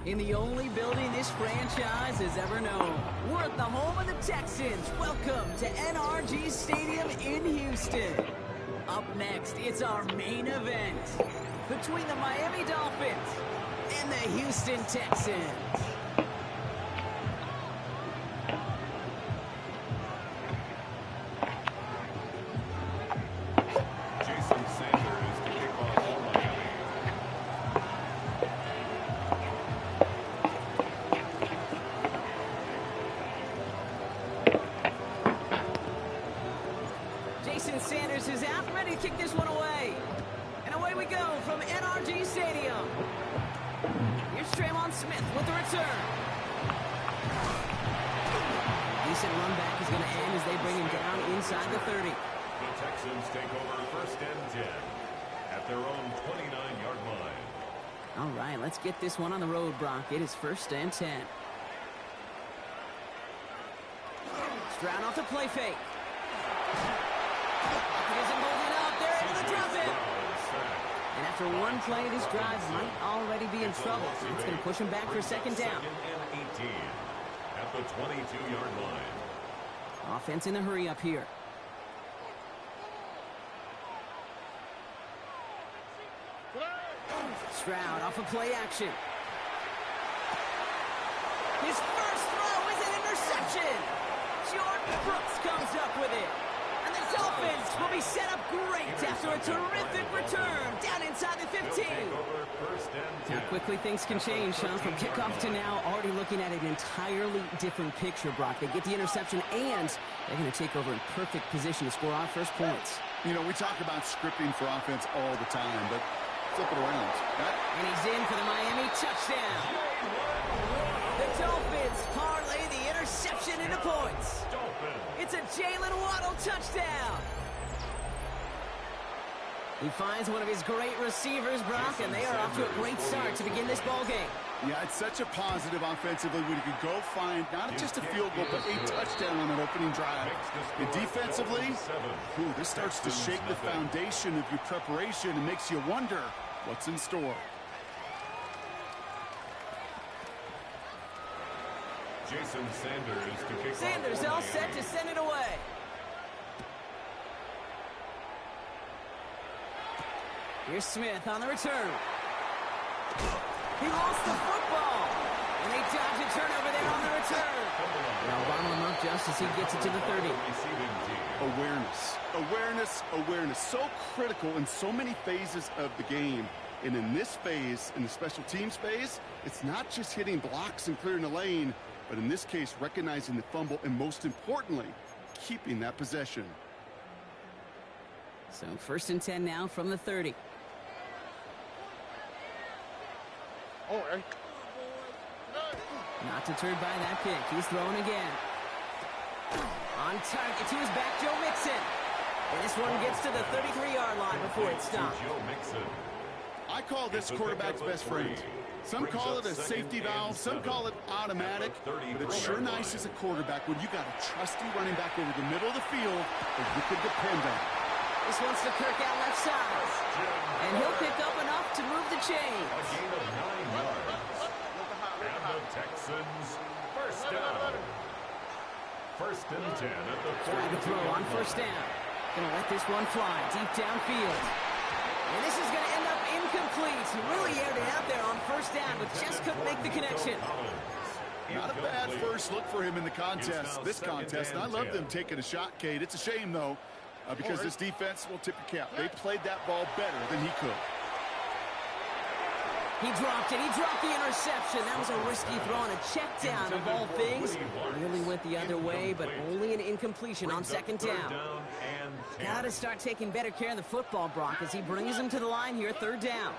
in the only building this franchise has ever known. We're at the home of the Texans. Welcome to NRG Stadium in Houston. Up next, it's our main event between the Miami Dolphins and the Houston Texans. Sanders is out, ready to kick this one away. And away we go from NRG Stadium. Here's Smith with the return. Decent run back is going to end as they bring him down inside the 30. The Texans take over 1st and 10 at their own 29-yard line. All right, let's get this one on the road, Brock. It is 1st and 10. Stroud off the play fake. Isn't holding up. They're able to drop it. And after one play, this drive might already be in trouble. So it's going to push him back for 2nd down. 2nd and 18 at the 22-yard line. Offense in a hurry up here. Stroud off of play action. His first throw is an interception. Jordan Brooks comes up with it. And the Dolphins will be set up great after a terrific return down inside the 15. How quickly things can change, Sean. From kickoff to now, already looking at an entirely different picture, Brock. They get the interception, and they're going to take over in perfect position to score our first points. You know, we talk about scripting for offense all the time, but flip it around. And he's in for the Miami touchdown. The Dolphins parlay the interception into points. It's a Jalen Waddle touchdown. He finds one of his great receivers, Brock, and they are off to a great start to begin this ball game. Yeah, it's such a positive offensively when you can go find not just a field goal, but a touchdown on an opening drive. And defensively, this starts to shake the foundation of your preparation and makes you wonder what's in store. Jason Sanders to kick off. Sanders all set to send it away. Here's Smith on the return. He lost the football. And they dodge a turnover there on the return. Now bottle him up just as he gets it to the 30. Awareness. So critical in so many phases of the game. And in this phase, in the special teams phase, it's not just hitting blocks and clearing the lane, but in this case, recognizing the fumble and, most importantly, keeping that possession. So 1st and 10 now from the 30. Not deterred by that pick. He's throwing again. On target to his back, Joe Mixon. And this one gets to the 33-yard line before it stops. I call this quarterback's best friend. Some call it a safety valve, some call it automatic, but it's sure nice as a quarterback when you got a trusty running back over the middle of the field that you can depend on. This one's to Kirk out left side. And he'll pick up enough to move the chains. A gain of 9 yards. And the Texans, 1st down. 1st and 10 at the 40. Trying to throw on 1st down. Gonna let this one fly deep downfield. And this is gonna end up incomplete. He really aired it out there on 1st down, but just couldn't make the connection. Not a bad first look for him in the contest, this contest. And I love them taking a shot, Cade. It's a shame, though, because this defense will tip your cap. They played that ball better than he could. He dropped it. He dropped the interception. That was a risky throw on a check down of all things. Really went the other way, but only an incompletion on 2nd down. Got to start taking better care of the football, Brock, as he brings him to the line here, 3rd down.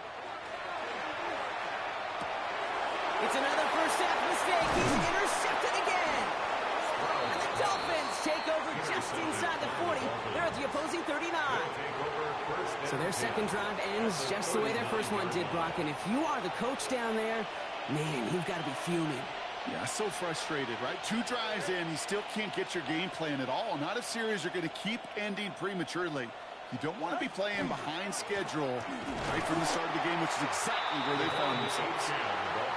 It's another first half mistake. He's intercepted again. And the Dolphins take over just inside the 40. They're at the opposing 39. So their 2nd drive ends just the way their first one did, Brock. And if you are the coach down there, man, you've got to be fuming. Yeah, so frustrated, right? 2 drives in, you still can't get your game plan at all. Not a series you're going to keep ending prematurely. You don't want to be playing behind schedule right from the start of the game, which is exactly where they found themselves.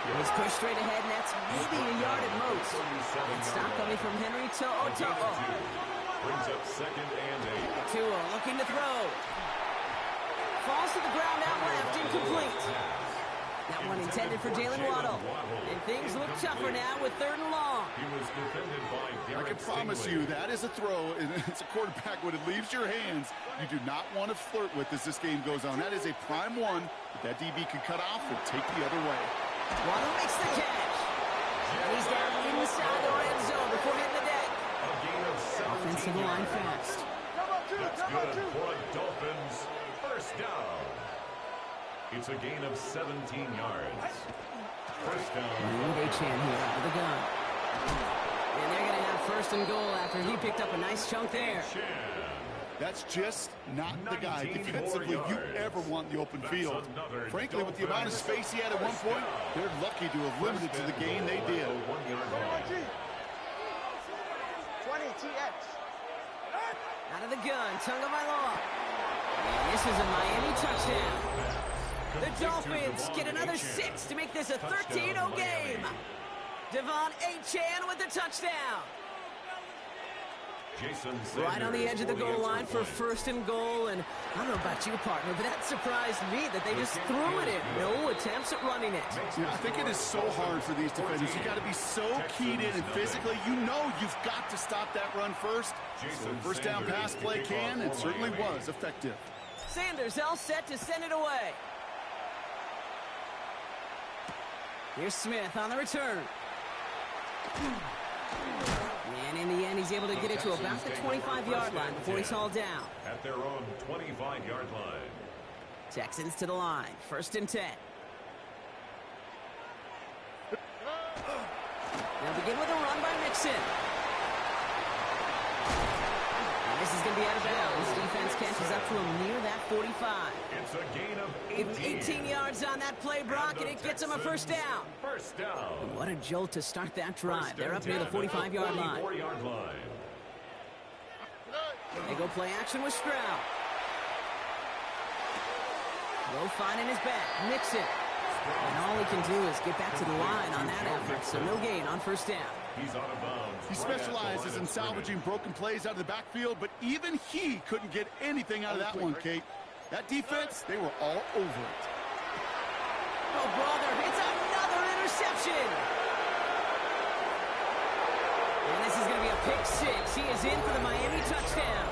He's pushed straight ahead, and that's maybe a yard at most. And stop coming from Henry to Oto'o. Brings up 2nd and 8. Tua looking to throw. Falls to the ground out left, incomplete. That one intended for Jalen Waddle. And things look tougher now with 3rd and long. He was defended by I can promise you that is a throw, and it's a quarterback when it leaves your hands you do not want to flirt with as this game goes on. That is a prime one that DB can cut off and take the other way. Waddle makes the catch. And he's down inside the red zone before hitting the deck. A gain of 17 Offensive line fast. That's good for the Dolphins. 1st down. It's a gain of 17 yards. 1st down. Chan here out of the gun. And they're going to have 1st and goal after he picked up a nice chunk there. That's just not the guy defensively you ever want in the open field. Frankly, with the amount of space he had at one point, they're lucky to have limited to the gain they did. 20 TX. Out of the gun, Tagovailoa. And this is a Miami touchdown. The Dolphins get another 6 to make this a 13-0 game. Devon Achane with the touchdown. Right on the edge of the goal line for 1st and goal, and I don't know about you, partner, but that surprised me that they just threw it in. No attempts at running it. I think it is so hard for these defenders. You got to be so keyed in and physically, you know you've got to stop that run first. So 1st down pass play can, and certainly was effective. Sanders all set to send it away. Here's Smith on the return. And in the end, he's able to get it to about the 25-yard line before he's hauled down. At their own 25-yard line. Texans to the line. 1st and 10. They'll begin with a run by Mixon. And this is going to be out of bounds. Defense catches up to him near that 45. It's a gain of 18 yards on that play, Brock, and it gets him a 1st down. 1st down. And what a jolt to start that drive. They're up near the 45-yard line. They go play action with Stroud. Low finding his back. Mixon. And all he can do is get back to the line on that effort, so no gain on 1st down. He's out of bounds. He specializes in salvaging broken plays out of the backfield, but even he couldn't get anything out of that one, Kate. That defense, they were all over it. Oh, brother, it's another interception. And this is going to be a pick 6. He is in for the Miami touchdown.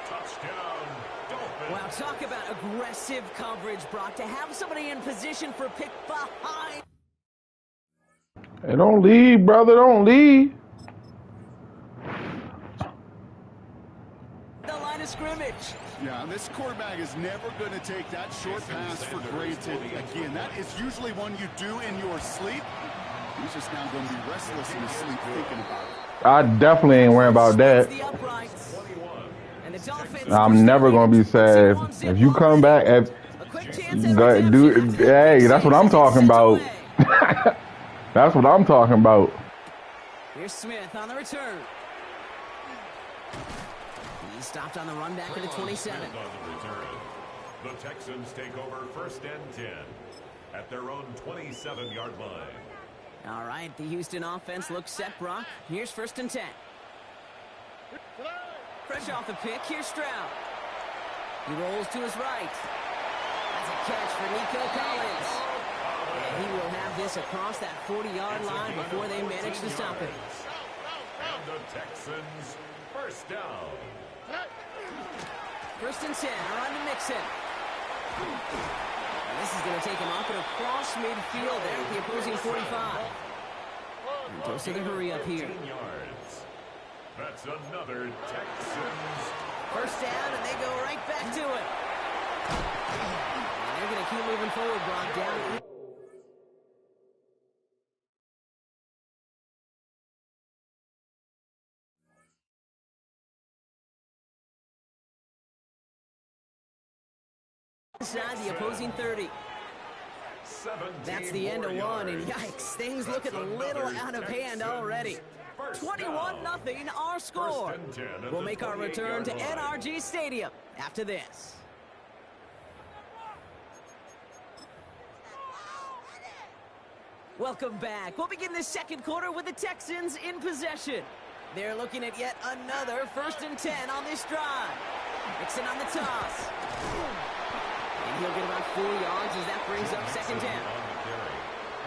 Touchdown, Dolphins. Wow, talk about aggressive coverage, Brock. To have somebody in position for a pick behind. Hey, don't leave, brother. Don't leave. The line of scrimmage. Yeah, this quarterback is never going to take that short pass for granted. Again, that is usually one you do in your sleep. He's just now going to be restless in his sleep thinking about it. I definitely ain't worrying about that. I'm never going to be sad. If you come back, hey, that's what I'm talking about. That's what I'm talking about. Here's Smith on the return. He stopped on the run back at the 27. The Texans take over 1st and 10 at their own 27-yard line. All right, the Houston offense looks set, Brock. Here's 1st and 10. Fresh off the pick, here's Stroud. He rolls to his right. That's a catch for Nico Collins. And he will have this across that 40-yard line before they manage to stop it. And the Texans, 1st down. 1st and 10, around to Mixon. And this is going to take him up and across midfield there at the opposing 45. And goes to the hurry up here. Yards. That's another Texans. 1st down, and they go right back to it. And they're going to keep moving forward, Brock, down. Inside the opposing 30. That's the end of one, and yikes, things looking a little out of hand already. 21-0 our score. We'll make our return to NRG Stadium after this. Welcome back. We'll begin the second quarter with the Texans in possession. They're looking at yet another 1st and 10 on this drive. Mixon on the toss. And he'll get about 4 yards as that brings up 2nd down.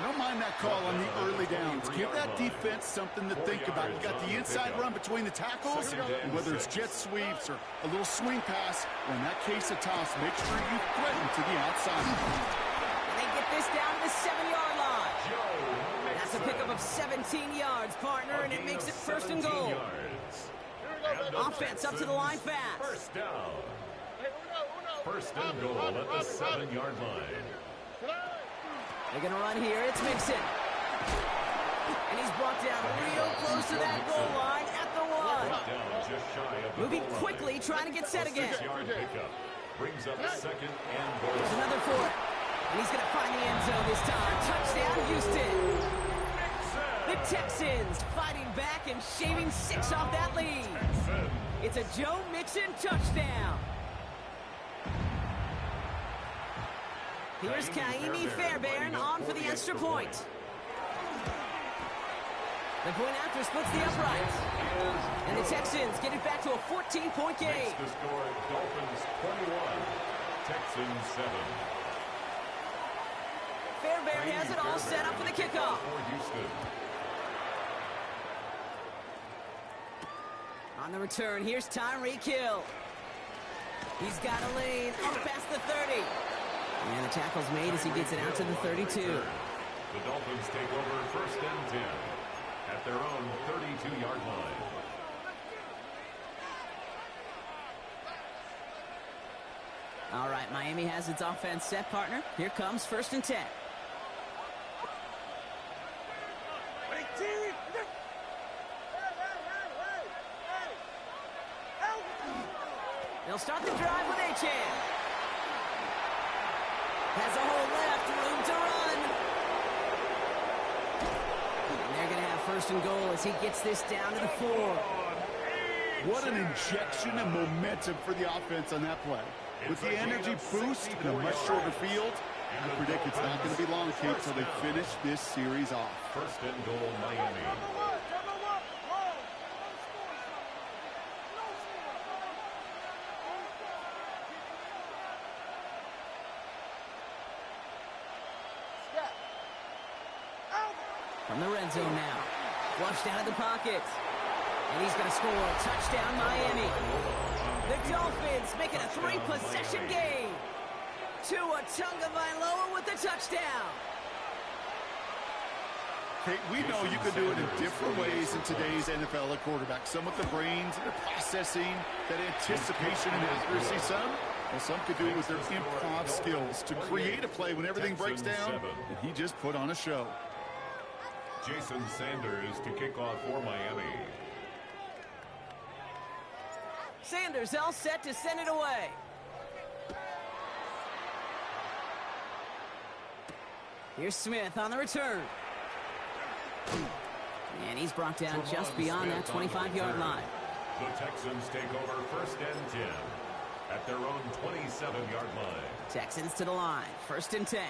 I don't mind that call on the early downs. Give that defense something to think about. You got the inside run between the tackles, and whether it's jet sweeps or a little swing pass, or in that case a toss, make sure you threaten to the outside. And they get this down to the 7-yard line. That's a pickup of 17 yards, partner, and it makes it 1st and goal. Offense up to the line fast. First down. 1st and goal at the 7-yard line. They're going to run here. It's Mixon. And he's brought down real close to that goal line at the 1. Moving quickly, trying to get set again. Brings up 2nd and goal. There's another 4. And he's going to find the end zone this time. Touchdown, Houston. The Texans fighting back and shaving 6 off that lead. It's a Joe Mixon touchdown. Here's Kaimi Fairbairn on for the extra point. The point after splits the uprights. And the Texans get it back to a 14-point game. Makes the score Dolphins 21, Texans 7. Fairbairn has it all set up for the kickoff. On the return, here's Tyreek Hill. He's got a lane up past the 30. And the tackle's made as he gets it out to the 32. The Dolphins take over 1st and 10 at their own 32-yard line. All right, Miami has its offense set, partner. Here comes 1st and 10. They'll start the drive with Achane. Has a hole left, room to run. And they're going to have 1st and goal as he gets this down to the 4. What an injection of momentum for the offense on that play. With the energy boost in a much shorter field, I predict it's not going to be long, Kate, until they finish this series off. 1st and goal, Miami. From the red zone now. Flushed out of the pocket. And he's going to score a touchdown, Miami. The Dolphins make it a 3-possession game. Tua Tagovailoa with the touchdown. Kate, we know you can do it in different ways in today's NFL at quarterback. Some with the brains, the processing, that anticipation and accuracy. Some could do it with their improv skills to create a play when everything breaks down. And he just put on a show. Jason Sanders to kick off for Miami. Sanders all set to send it away. Here's Smith on the return. And he's brought down just beyond that 25-yard line. The Texans take over 1st and 10 at their own 27-yard line. Texans to the line, 1st and 10.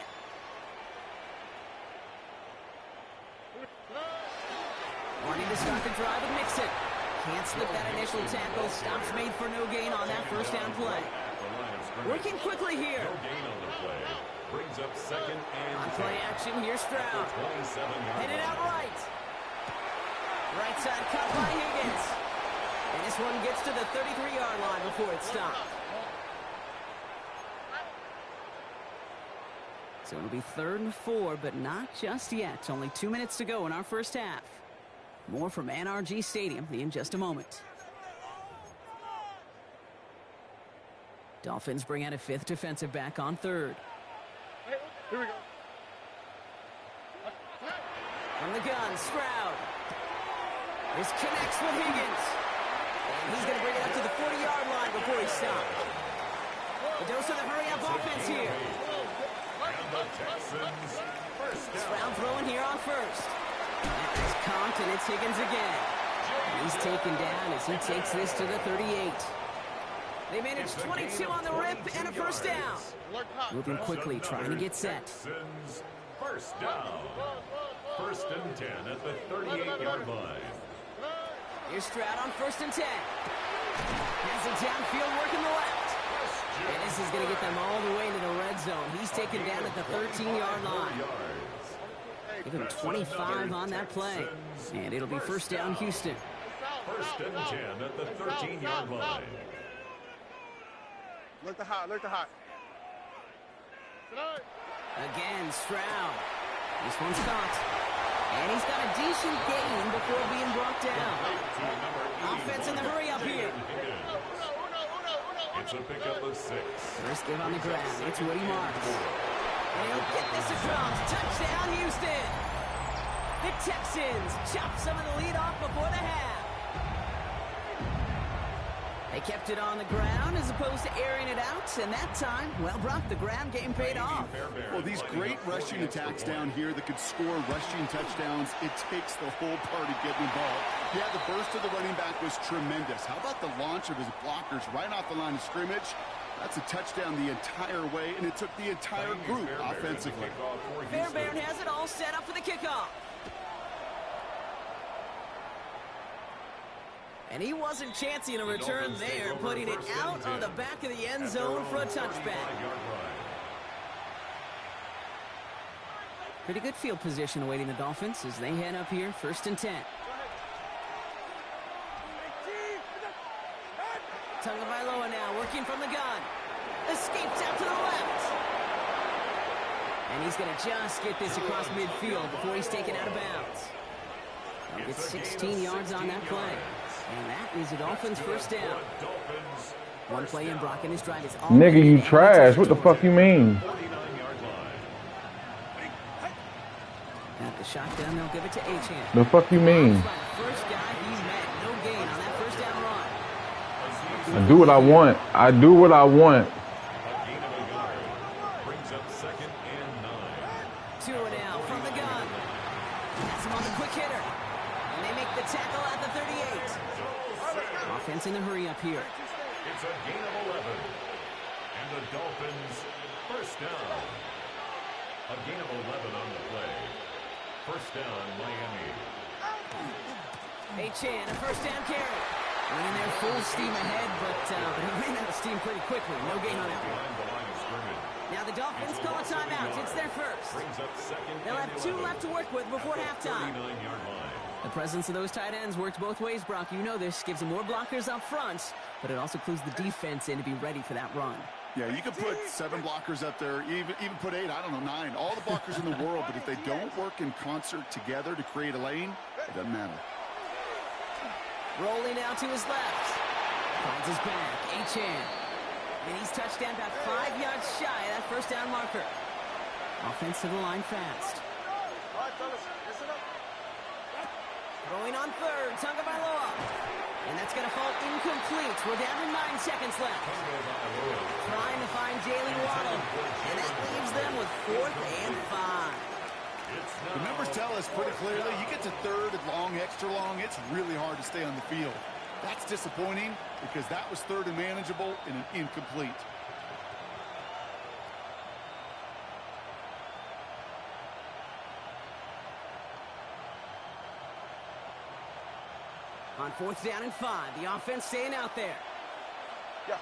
Wanting to start the drive with Mixon. Can't slip that initial tackle. Stops made for no gain on that 1st down play. Working quickly here. No gain on the play. Brings up 2nd and on play action, here's Stroud. Headed out right. Right side cut by Higgins. And this one gets to the 33-yard line before it stopped. So it'll be 3rd and 4, but not just yet. Only 2 minutes to go in our first half. More from NRG Stadium in just a moment. Dolphins bring out a 5th defensive back on 3rd. Here we go. From the gun, Stroud. This connects with Higgins. And he's going to bring it up to the 40-yard line before he stops. A dose of the hurry-up offense here. Stroud throwing here on 1st. That is Compton, and it's Higgins again. He's taken down as he takes this to the 38. They manage 22 on the rip and a 1st down. Moving quickly, trying to get set. First down. First and 10 at the 38-yard line. Here's Stroud on 1st and 10. Has it downfield, working the left. And this is going to get them all the way into the red zone. He's taken down at the 13-yard line. Give him 25 on that play. And it'll be first down, Houston. First and 10 at the 13-yard line. Look the hot, look the hot. Again, Stroud. This one's caught. And he's got a decent gain before being brought down. Offense in the hurry up here. It's a pickup of 6. First give on the ground. It's Woody Marks. And he'll get this across. Touchdown, Houston. The Texans chop some of the lead off before the half. They kept it on the ground as opposed to airing it out, and that time, well, Brock, the ground game paid off. Well, these great rushing attacks down here that could score rushing touchdowns, it takes the whole party getting involved. Yeah, the burst of the running back was tremendous. How about the launch of his blockers right off the line of scrimmage? That's a touchdown the entire way, and it took the entire group offensively. Fairbairn has it all set up for the kickoff. And he wasn't chancing a return there, putting it out on the back of the end zone for a touchback. Pretty good field position awaiting the Dolphins as they head up here, 1st and 10. Tagovailoa now working from the gun. Escapes out to the left. And he's going to just get this across midfield before he's taken out of bounds. He'll get 16 yards on that play. And that is a Dolphins first down. One play in, Brock, and his drive is all. Nigga, you trash. What the fuck you mean? At the shotgun, they'll give it to Achane. The fuck you mean? First guy he's met. No gain on that first down run. I do what I want. I do what I want. Brings up 2nd and 9. Tua now from the gun. That's him on the quick hitter. And they make the tackle at the 38. Offense in the hurry up here. It's a gain of 11. And the Dolphins first down. A gain of 11 on the play. First down, Miami. Achane, a first down carry. Running there full steam ahead, but he ran out of steam pretty quickly. No gain on that one. Now the Dolphins call a timeout. It's their first. They'll have 2 left to work with before halftime. The presence of those tight ends works both ways, Brock. You know this. Gives them more blockers up front, but it also clues the defense in to be ready for that run. Yeah, you could put 7 blockers up there, even put 8, I don't know, 9. All the blockers in the world, but if they don't work in concert together to create a lane, it doesn't matter. Rolling out to his left. Finds his back. Achane. And he's touchdown about 5 yards shy of that first down marker. Offense to the line fast. Throwing on 3rd, Tagovailoa. And that's going to fall incomplete. We're down to 9 seconds left. Trying to find Jalen Waddle. And that leaves them with 4th and 5. The numbers tell us pretty clearly, you get to 3rd and long, extra long, it's really hard to stay on the field. That's disappointing because that was 3rd and manageable and an incomplete. On 4th down and 5, the offense staying out there. Yeah.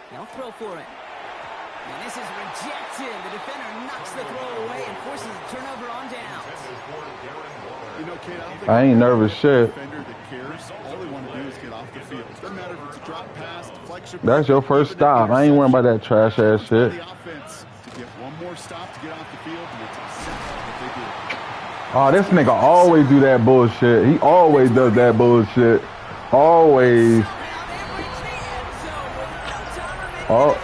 They'll throw for it. And this is rejected. The defender knocks the throw away and forces a turnover on down. You know, Kate, I don't think I ain't nervous shit. defender that cares. All they want to do is get off the field. Doesn't matter if it's a drop pass, deflection. That's your first stop. I ain't worrying about that trash ass shit. The offense to get one more stop to get off the field, and it's exactly what they do. Oh, this nigga always do that bullshit. He always does that bullshit. Always. Oh,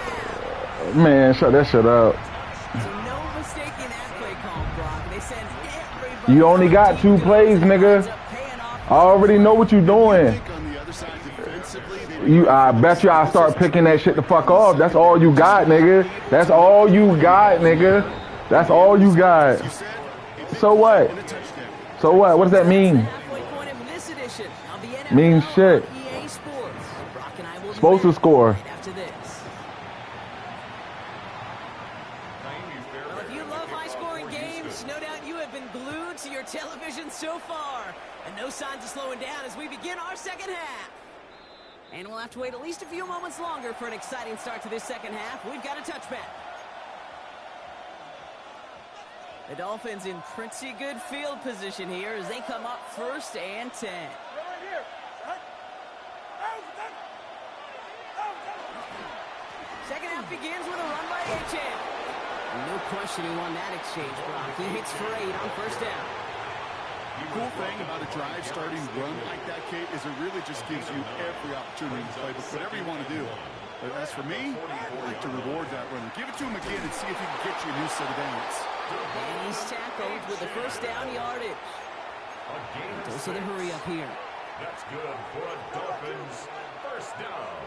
man, shut that shit up. No mistake in that play call, Brock. They send everybody. You only got 2 plays, nigga. I already know what you doing. I bet you I start picking that shit the fuck off. That's all you got, nigga. That's all you got, nigga. That's all you got. So what? So what? What does that mean? Halfway point of this edition of the NFL Means shit. EA Sports. Brock and I will be Supposed to back score. right after this. Well, if you love high-scoring games, no doubt you have been glued to your television so far. And no signs of slowing down as we begin our second half. And we'll have to wait at least a few moments longer for an exciting start to this second half. We've got a touchback. The Dolphins in pretty good field position here as they come up 1st and 10. Second half begins with a run by A-Chan. No question who won that exchange, Brock. He hits for 8 on 1st down. The cool thing about a drive starting run like that, Kate, is it really just gives you every opportunity to play with whatever you want to do. But as for me, I like to reward that runner. Give it to him again and see if he can get you a new set of downs. And he's tackled with the 1st down yardage. Dose of the hurry up here. That's good for a Dolphins 1st down.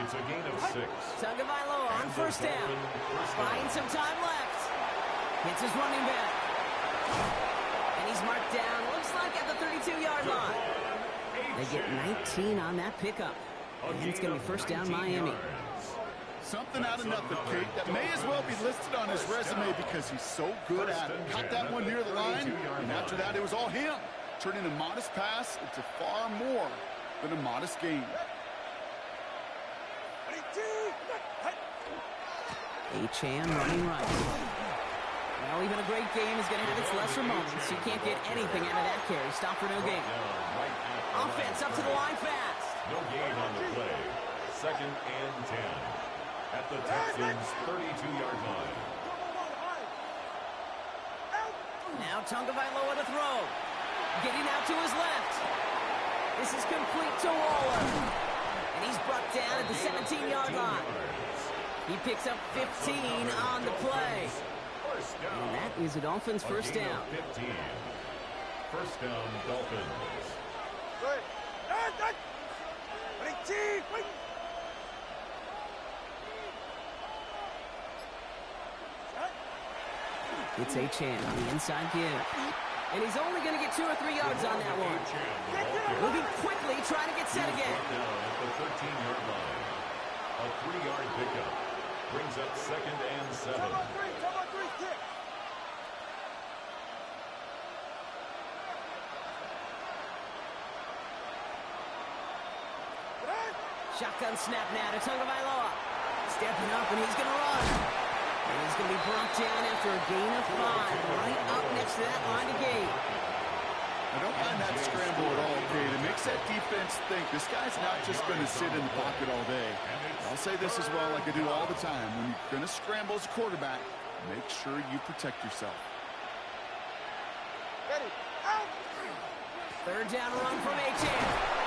It's a gain of 6. Tagovailoa on 1st down. Buying some time left. Hits his running back. And he's marked down, looks like at the 32-yard line. They get 19 on that pickup. And it's going to be 1st down Miami. Something out of nothing, Kate. That may as well be listed on his resume because he's so good at it. Caught that one near the line, and after that, it was all him. Turning a modest pass into far more than a modest gain. A-Chan running right. Well, even a great game is going to have its lesser moments. You can't get anything out of that carry. Stop for no gain. Offense up to the line fast. No gain on the play. 2nd and 10. At the Texans' 32-yard line. Now Tagovailoa to throw. Getting out to his left. This is complete to Waller. And he's brought down at the 17-yard line. He picks up 15 on the play. And that is a Dolphins 1st down. 15. 1st down, Dolphins. It's A-Chan on the inside give. And he's only going to get 2 or 3 yards on that one. Moving quickly, trying to get set again. Down at the 13-yard line. A 3-yard pickup. Brings up 2nd and 7. Shotgun snap now to Tagovailoa. Stepping up, and he's going to run. And he's going to be brought down after a gain of 5, right up next to that line of gain. I don't mind that scramble at all, Kate. It makes that defense think this guy's not just going to sit in the pocket all day. I'll say this as well, like I do all the time. When you're going to scramble as a quarterback, make sure you protect yourself. 3rd down run from A-Chan.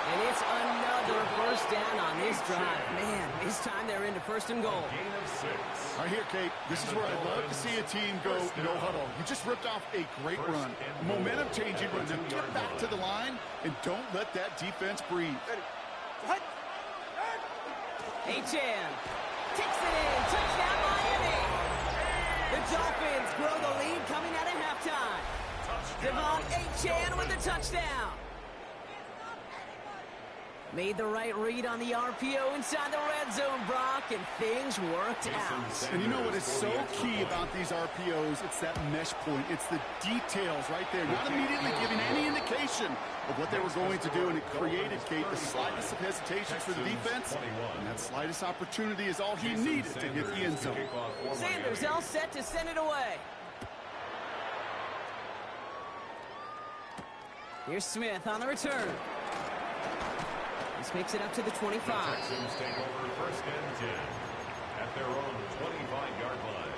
And it's another 1st down on this drive. Man, this time they're into 1st and goal. Gain of 6. All right, here, Kate, this is where I'd love to see a team go no huddle. You just ripped off a great run. Momentum-changing run. Now get back to the line and don't let that defense breathe. A-Chan takes it in. Touchdown, Miami. The Dolphins grow the lead coming out of halftime. Devon A-Chan with the touchdown. Made the right read on the RPO inside the red zone, Brock, and things worked out. And you know what is so key about these RPOs? It's that mesh point. It's the details right there. Not immediately giving any indication of what they were going to do, and it created, Kate, the slightest of hesitations for the defense. And that slightest opportunity is all he needed to hit the end zone. Sanders all set to send it away. Here's Smith on the return. This makes it up to the 25. The Texans take over 1st and 10 at their own 25-yard line.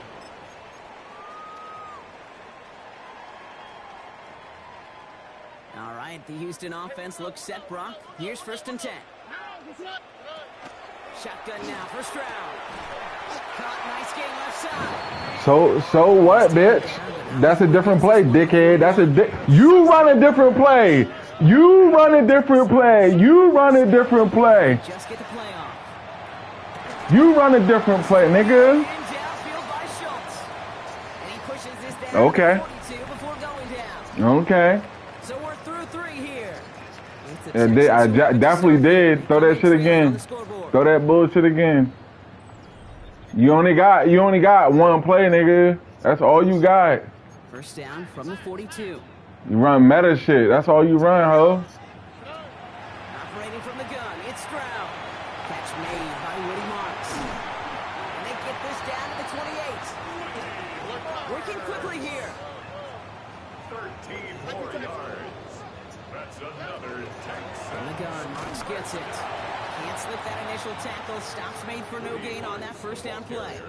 All right, the Houston offense looks set, Brock. Here's 1st and 10. Shotgun now, 1st round. Caught, nice game left side. So what, bitch? That's a different play, dickhead. You run a different play. You run a different play. You run a different play. Just get the play off. You run a different play, nigga. And downfield by Schultz. And he pushes this down Okay. to 42 before going down. Okay. So we're through 3 here. I definitely did. Throw that shit again. Throw that bullshit again. You only got 1 play, nigga. That's all you got. First down from the 42. You run meta shit. That's all you run, ho. Operating from the gun, it's Stroud. Catch made by Woody Marks. And they get this down to the 28. Working quickly here. 13 more yards. That's another From the gun, Marks gets it. Can't slip that initial tackle. Stops made for no gain on that first down play.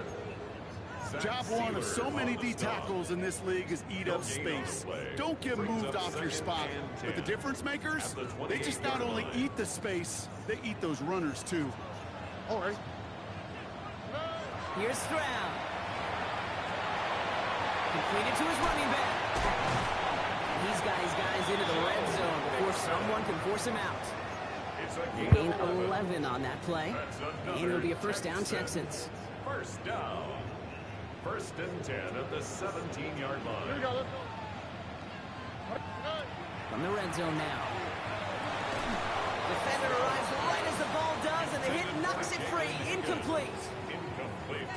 Job one of so many D tackles in this league is eat up space. Don't get moved off your spot. But the difference makers, they just not only eat the space, they eat those runners too. All right. Here's Stroud. Completed to his running back. He's got his guys into the red zone before someone can force him out. Gain 11 on that play. And it'll be a first down, Texans. First down. First and 10 at the 17-yard line. From the red zone now. Defender arrives right as the ball does, and the hit knocks it free. Incomplete.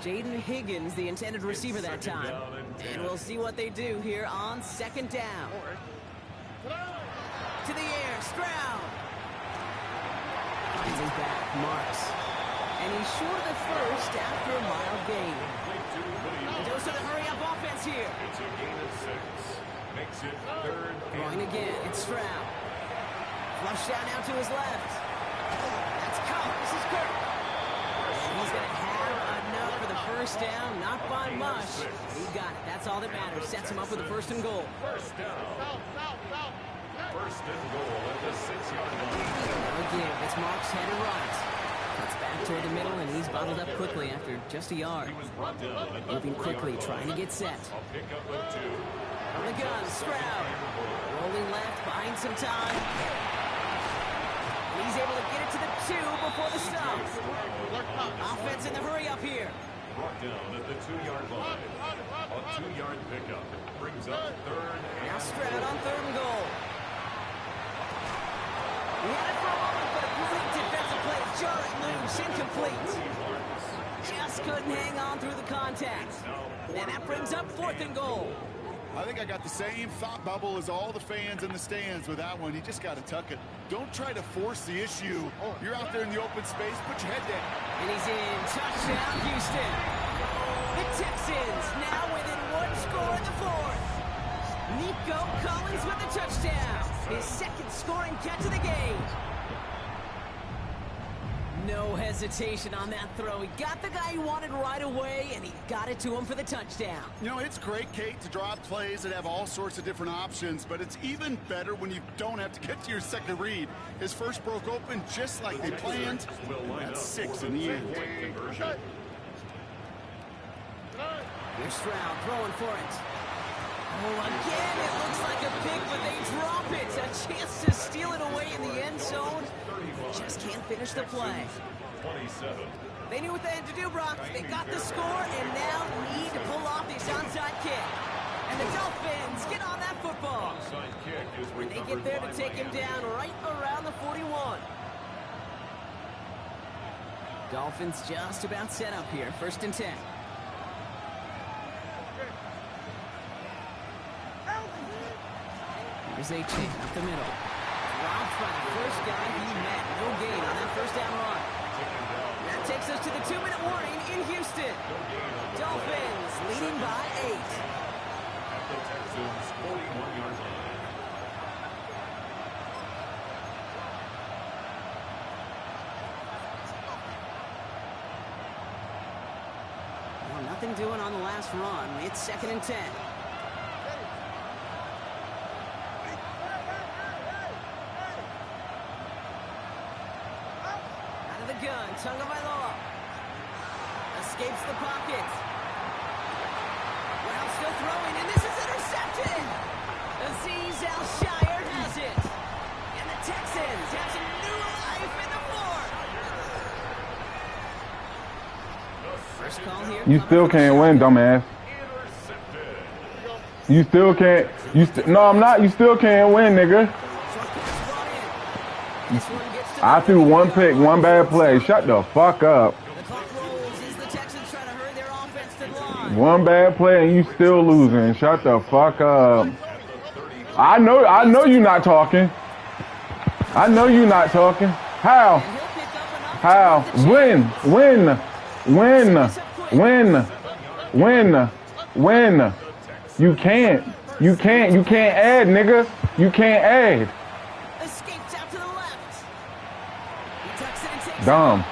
Jaden Higgins, the intended receiver that time. And we'll see what they do here on second down. To the air, Stroud. Finds his back, Marks. And he's short of the first after a mild gain. Those are the hurry-up offense here. It's a gain of 6. Makes it third. Going again, it's Stroud. Flush down now to his left. That's Cobb. This is Kirk. And he's going to have enough for the first down. Not by much. He got it. That's all that matters. Sets him up with a first and goal. First down. First and goal at the 6-yard line. Now again, it's Marks headed right. Cuts back toward the middle, and he's bottled up quickly after just a yard. Moving quickly, trying to get set. I'll pick up with 2. On the gun, Stroud. Rolling left, buying some time. And he's able to get it to the 2 before the stop. Offense in the hurry up here. Brought down at the 2-yard line. A 2-yard pickup brings up third. Now Stroud on third and goal. He had it for a moment, but a great defensive play. Jarrett loose, incomplete. Just couldn't hang on through the contact. And that brings up fourth and goal. I think I got the same thought bubble as all the fans in the stands with that one. You just got to tuck it. Don't try to force the issue. You're out there in the open space. Put your head down. And he's in. Touchdown, Houston. The Texans now within 1 score in the fourth. Nico Collins with the touchdown. His second scoring catch of the game. No hesitation on that throw. He got the guy he wanted right away, and he got it to him for the touchdown. You know, it's great, Kate, to draw up plays that have all sorts of different options, but it's even better when you don't have to get to your second read. His first broke open just like they planned. That's 6 in the end. Here's Stroud throwing for it. Oh, again, it looks like a pick, but they drop it. A chance to steal it away in the end zone. Just can't finish the play. 27. They knew what they had to do, Brock. They got the score and now need to pull off this onside kick. And the Dolphins get on that football. Onside kick is When they get there to take him down right around the 41. Dolphins just about set up here. First and 10. Here's A-Chain up the middle. Dropped by the first guy he met. No gain on that first down run. That takes us to the 2-minute warning in Houston. Dolphins leading by 8. At the Texans' 41-yard line. Well, nothing doing on the last run. It's second and 10. Gun, Tagovailoa escapes the pocket. Brown still throwing, and this is intercepted. Azeez Al-Shire has it. And the Texans have some new life in the fourth. First call here. You still can't win, dumbass. You still can't. No, I'm not. You still can't win, nigga. I threw one pick, one bad play. Shut the fuck up. One bad play and you still losing. Shut the fuck up. I know you're not talking. I know you're not talking. How? How? Win. You can't add, nigga. You can't add. Dumb.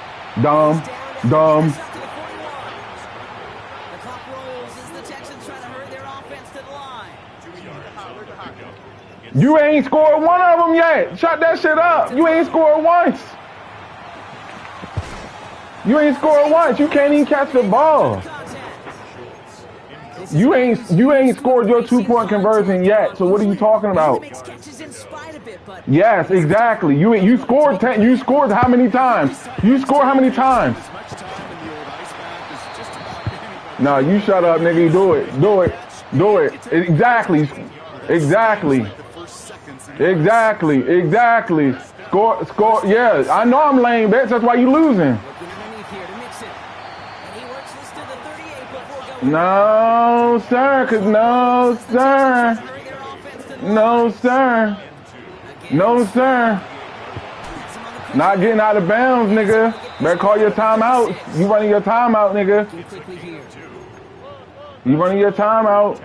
You ain't scored one of them yet. Shut that shit up. You ain't scored once. You ain't scored once. You can't even catch the ball. You ain't scored your 2-point conversion yet. So what are you talking about? Yes, exactly. You scored 10. You scored how many times? You scored how many times? No, you shut up, nigga. Do it. Exactly. Score. Yeah, I know I'm lame, bitch. That's why you losing. No, sir. No, sir. Not getting out of bounds, nigga. Better call your timeout. You running your timeout, nigga. You running your timeout.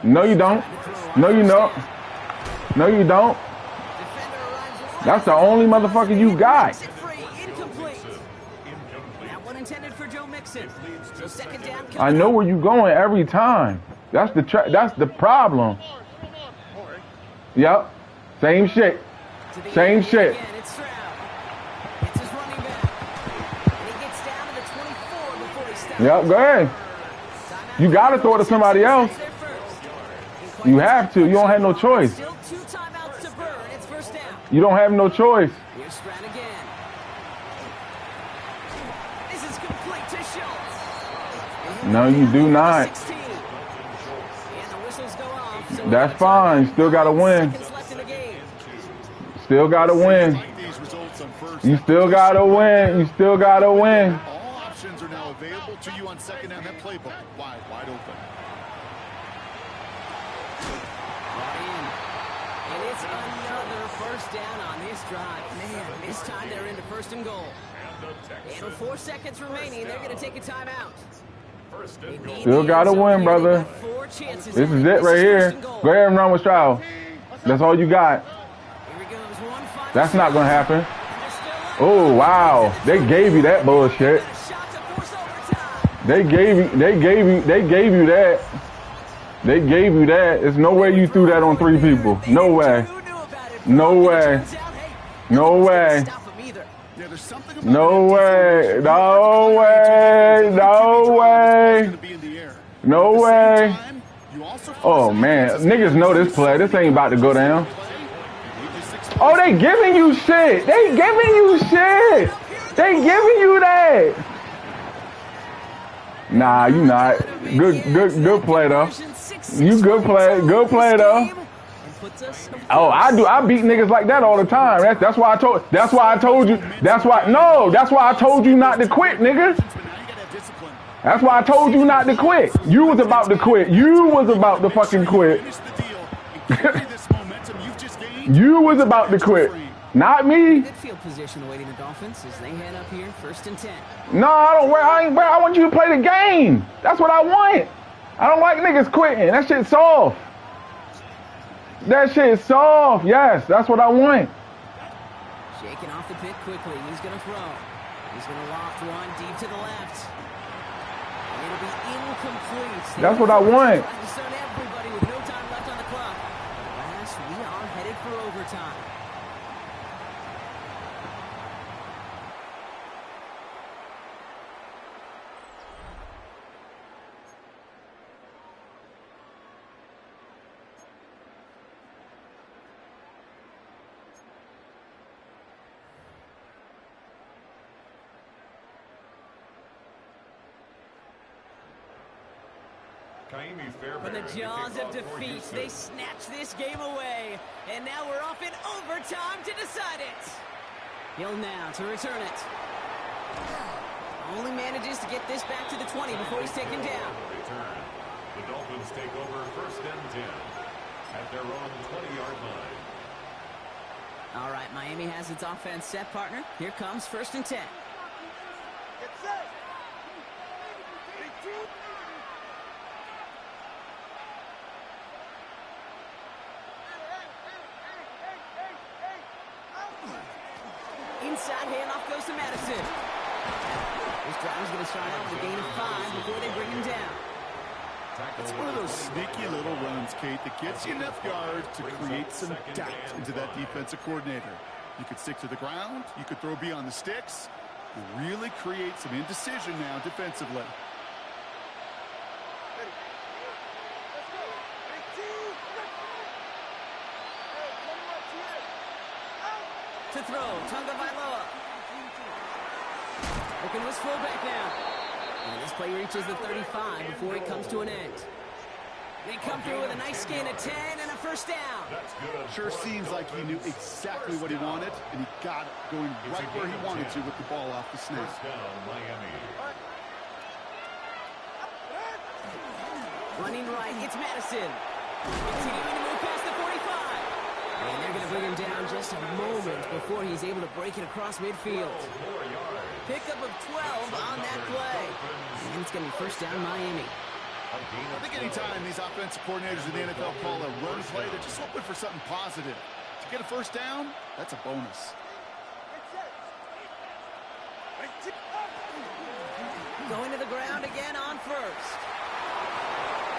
No, you don't. No, you don't. That's the only motherfucker you got. I know where you going every time. That's the problem. Yep. Same shit. Yep, go ahead. You got to throw it to somebody else. You have to. You don't have no choice. You don't have no choice. No, you do not. That's fine. Still got to win. You still got to win. All options are now available to you on second down. That playbook wide open. And it's another first down on this drive. Man, this time they're into first and goal. And with 4 seconds remaining, they're going to take a timeout. Still got to win, brother. This is it right here. Go ahead and run with Stroud. That's all you got. That's not going to happen. Oh, wow. They gave you that bullshit. They gave you that. There's no way you threw that on 3 people. No way. No way. Oh, man. Niggas know this play. This ain't about to go down. Oh, they giving you shit. They giving you that. Nah, you not. Good play though. You good play though. Oh, I beat niggas like that all the time. That's why I told you not to quit, nigga. That's why I told you not to quit. You was about to quit. You was about to fucking quit. You was about to quit. Not me. Midfield position awaiting the Dolphins as they head up here, 1st and 10. No, I want you to play the game. That's what I want. I don't like niggas quitting. That shit's soft. Yes, that's what I want. Shaking off the pit quickly. He's going to throw. He's going to loft one deep to the left. And it'll be incomplete. That's what I want. Concern everybody with no time left on the clock. Last, we are headed for overtime. From the jaws of defeat, they snatch this game away. And now we're off in overtime to decide it. Hill now to return it. Only manages to get this back to the 20 before he's taken down. The Dolphins take over 1st and 10 at their own 20-yard line. All right, Miami has its offense set, partner. Here comes 1st and 10. Get set. Inside handoff goes to Madison. This drive is going to start out with a gain of 5 before they bring him down. It's one of those sneaky little runs, Kate, that gets you enough yards to create some doubt into that defensive coordinator. You could stick to the ground. You could throw beyond the sticks. You really create some indecision now defensively. To throw, Tunga Vailoa. Looking his fullback now. And this play reaches the 35 before it comes to an end. They come through with a nice gain of 10 and a 1st down. Sure seems like he knew exactly what he wanted, and he got it going right where he wanted to with the ball off the snap. Running right, it's Madison. Continuing to move past the 45. And they're going to bring him down just a moment before he's able to break it across midfield. Pickup of 12 on that play. And it's going to be 1st down Miami. I think anytime these offensive coordinators in the NFL call a run play, they're just hoping for something positive. To get a 1st down, that's a bonus. Going to the ground again on 1st.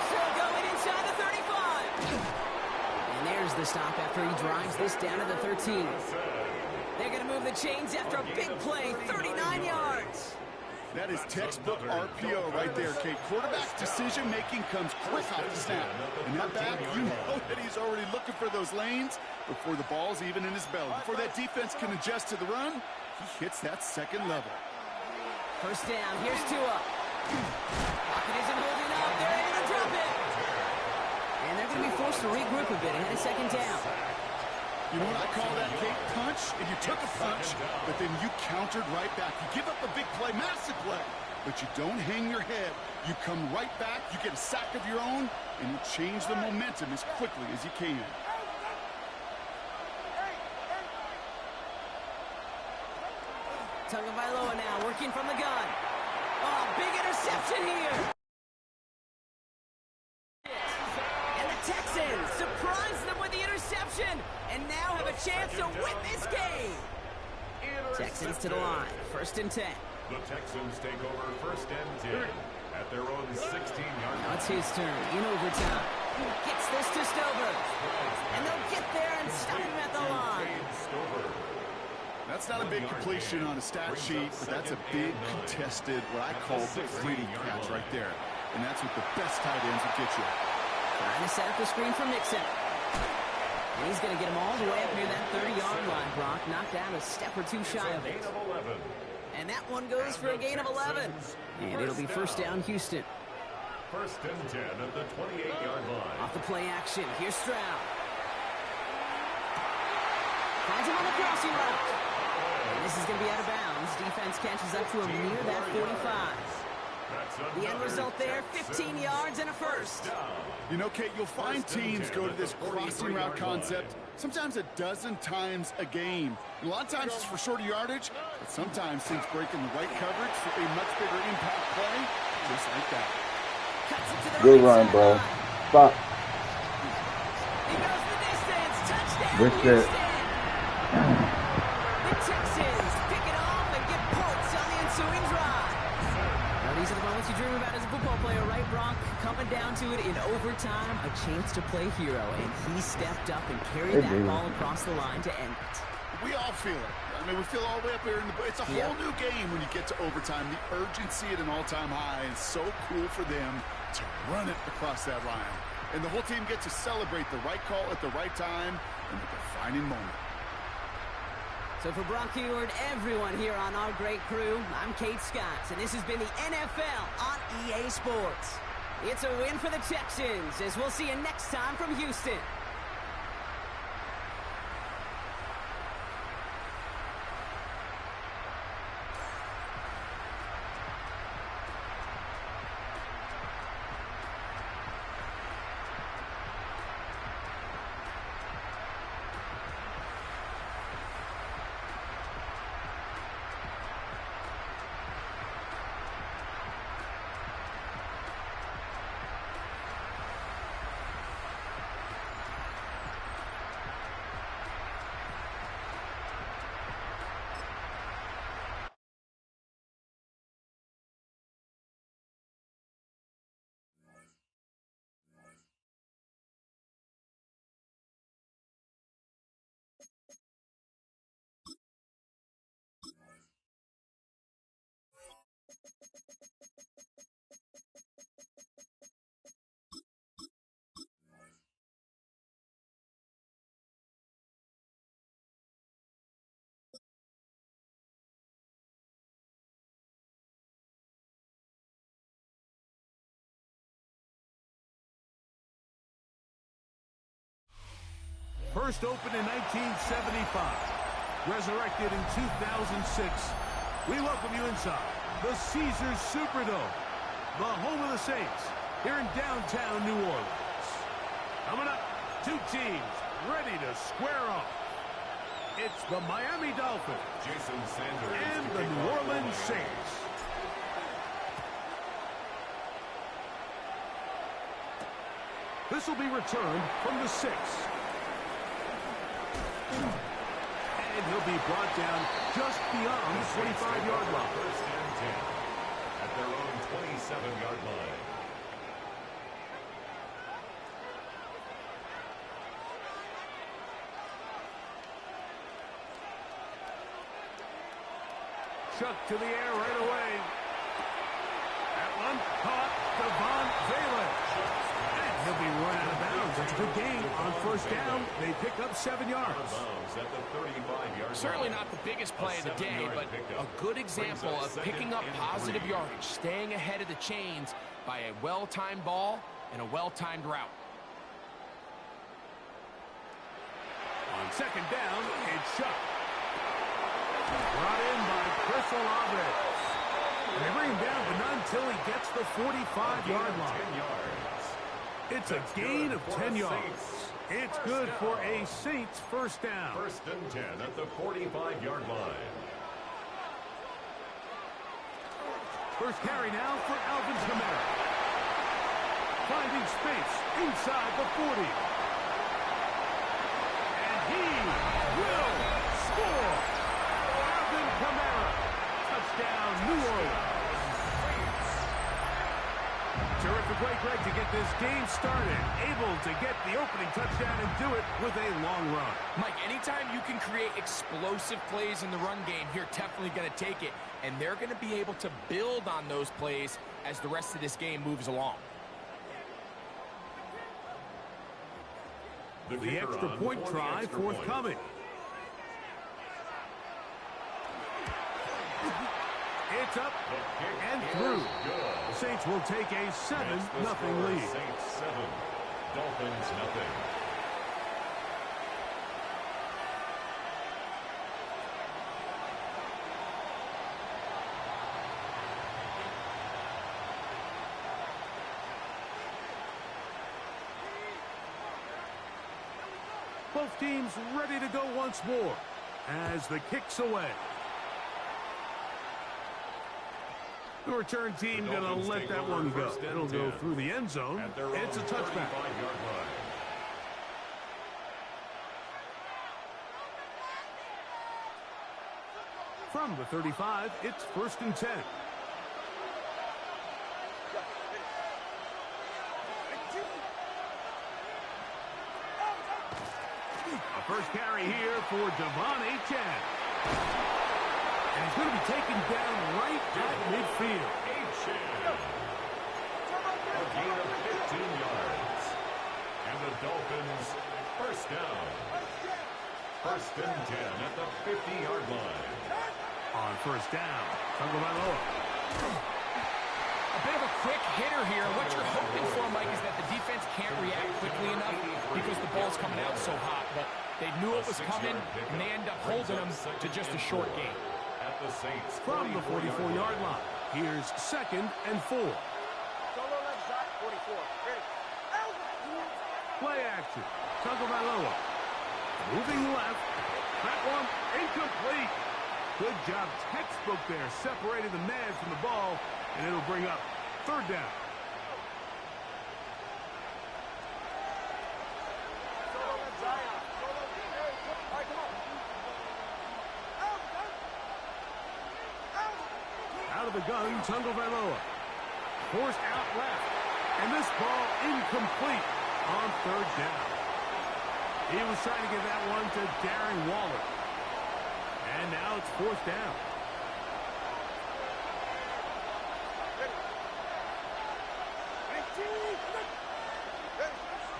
Still going inside the 35. And there's the stop after he drives this down to the 13. They're going to move the chains after a big play, 39 yards. That is textbook RPO right there, Kate. Quarterback's decision-making comes quick off the snap. And that back, you know that he's already looking for those lanes before the ball's even in his belly. Before that defense can adjust to the run, he hits that 2nd level. 1st down, here's Tua. Pocket isn't holding up, they're able to drop it. And they're going to be forced to regroup a bit ahead of 2nd down. You know what I call that, Kate? Punch, and you took a punch, but then you countered right back. You give up a big play, massive play, but you don't hang your head. You come right back, you get a sack of your own, and you change the momentum as quickly as you can. Tunga Vailoa now working from the gun. Oh, big interception here. And the Texans surprise them with the interception and now have a chance to win this game. Texans to the line, 1st and 10. The Texans take over 1st and 10 at their own 16-yard line. Now it's his turn in overtime. Gets this to Stover. And they'll get there and stop him at the line. That's not a big completion on a stat sheet, but that's a big contested, what I call the pretty catch right there. And that's what the best tight ends will get you. Trying to set up the screen for Mixon. And he's going to get him all the way up near that 30-yard line, Brock. Knocked down a step or 2 shy of it. And that one goes for a gain of 11. And it'll be 1st down Houston. 1st and 10 at the 28-yard line. Off the play action, here's Stroud. Finds him on the crossing route. And this is going to be out of bounds. Defense catches up to him near that 45. The end result there, 15 yards and a 1st. You know, Kate, you'll find teams go to this crossing route concept sometimes a dozen times a game. And a lot of times it's for shorter yardage, but sometimes things break in the right coverage for a much bigger impact play, just like that. Good run, bro. Stop. He goes the distance. Touchdown, Good shit. The Texans pick it off and get points on the ensuing drive. Now, these are the moments you dream about as a football player, right, Brock? Coming down to it in overtime, a chance to play hero, and he stepped up and carried that ball across the line to end it. We all feel it. I mean, we feel all the way up here in the... It's a whole new game when you get to overtime. The urgency at an all-time high is so cool for them to run it across that line. And the whole team gets to celebrate the right call at the right time in the defining moment. So for Brock Huard, everyone here on our great crew, I'm Kate Scott, and this has been the NFL on EA Sports. It's a win for the Texans, as we'll see you next time from Houston. First opened in 1975, resurrected in 2006. We welcome you inside the Caesars Superdome, the home of the Saints, here in downtown New Orleans. Coming up, two teams ready to square off. It's the Miami Dolphins and the New Orleans Saints. This will be returned from the 6. And he'll be brought down just beyond the 25-yard line. First and 10 at their own 27-yard line. Chucked to the air right away. That one caught Devon Valent. And he'll be run out of bounds. That's a good gain on first down. They pick up 7 yards. Certainly not the biggest play of the day, but a good example of picking up positive yardage, staying ahead of the chains by a well-timed ball and a well-timed route. On second down, it's Chuck. Brought in by Chris Olave. And they bring him down, but not until he gets the 45-yard line. 10 yards. It's a gain of 10 yards. It's good for a Saints first down. First and 10 at the 45-yard line. First carry now for Alvin Kamara. Finding space inside the 40. And he will score. Alvin Kamara. Touchdown, New Orleans. Terrific way, Greg, to get this game started. Able to get the opening touchdown and do it with a long run. Mike, anytime you can create explosive plays in the run game, you're definitely going to take it. And they're going to be able to build on those plays as the rest of this game moves along. The extra point try forthcoming. It's up and through. The Saints will take a 7-0 lead. Saints 7, Dolphins 0. Both teams ready to go once more as the kick's away. The return team going to let that one go. It'll go through the end zone. It's a touchback. From the 35, it's first and 10. A first carry here for Devon Achane. And he's going to be taken down right at midfield. A gain of 15 yards. And the Dolphins first down. First and 10 at the 50-yard line. On first down, Tagovailoa. A bit of a quick hitter here. What you're hoping for, Mike, is that the defense can't react quickly enough because the ball's coming out so hot. But they knew it was coming, and they end up holding them to just a short gain. At the Saints From the 44-yard line, here's 2nd and 4. Solo left side, 44. Ready. Play action. Tagovailoa. Moving left. That one incomplete. Good job, textbook there, separating the man from the ball, and it'll bring up 3rd down. Solo left side. Solo. Hey, all right, come on. Out of the gun, Tagovailoa. Forced out left. And this ball incomplete on 3rd down. He was trying to get that one to Darren Waller. And now it's 4th down.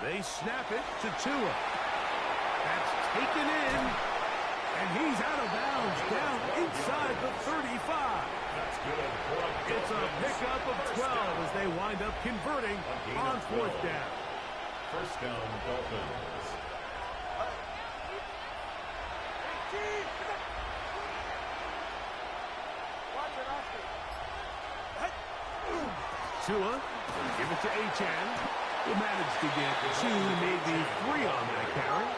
They snap it to Tua. That's taken in. And he's out of bounds, down inside the 35. That's good. It's a pickup of 12 as they wind up converting on 4th down. First down, Dolphins. Tua, give it to Achane. He managed to get 2, maybe 3 on that carry.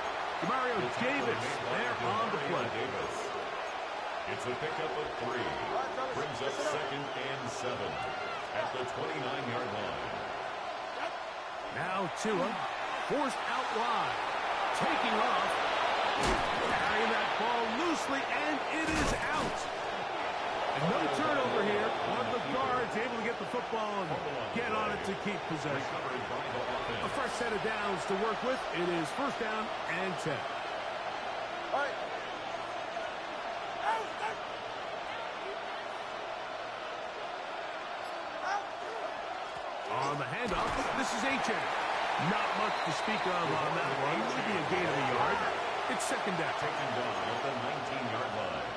Mario Davis there on the play. It's a pickup of 3. Brings up 2nd and 7 at the 29-yard line. Now Tua, forced out wide. Taking off. Carrying that ball loosely, and it is out. And no turnover here. One of the guards able to get the football and get on it to keep possession. A fresh set of downs to work with. It is 1st down and 10. All right. On the handoff, this is Achane. Not much to speak of on that one. Maybe a gain of a yard. It's 2nd down. Taken down at the 19-yard line.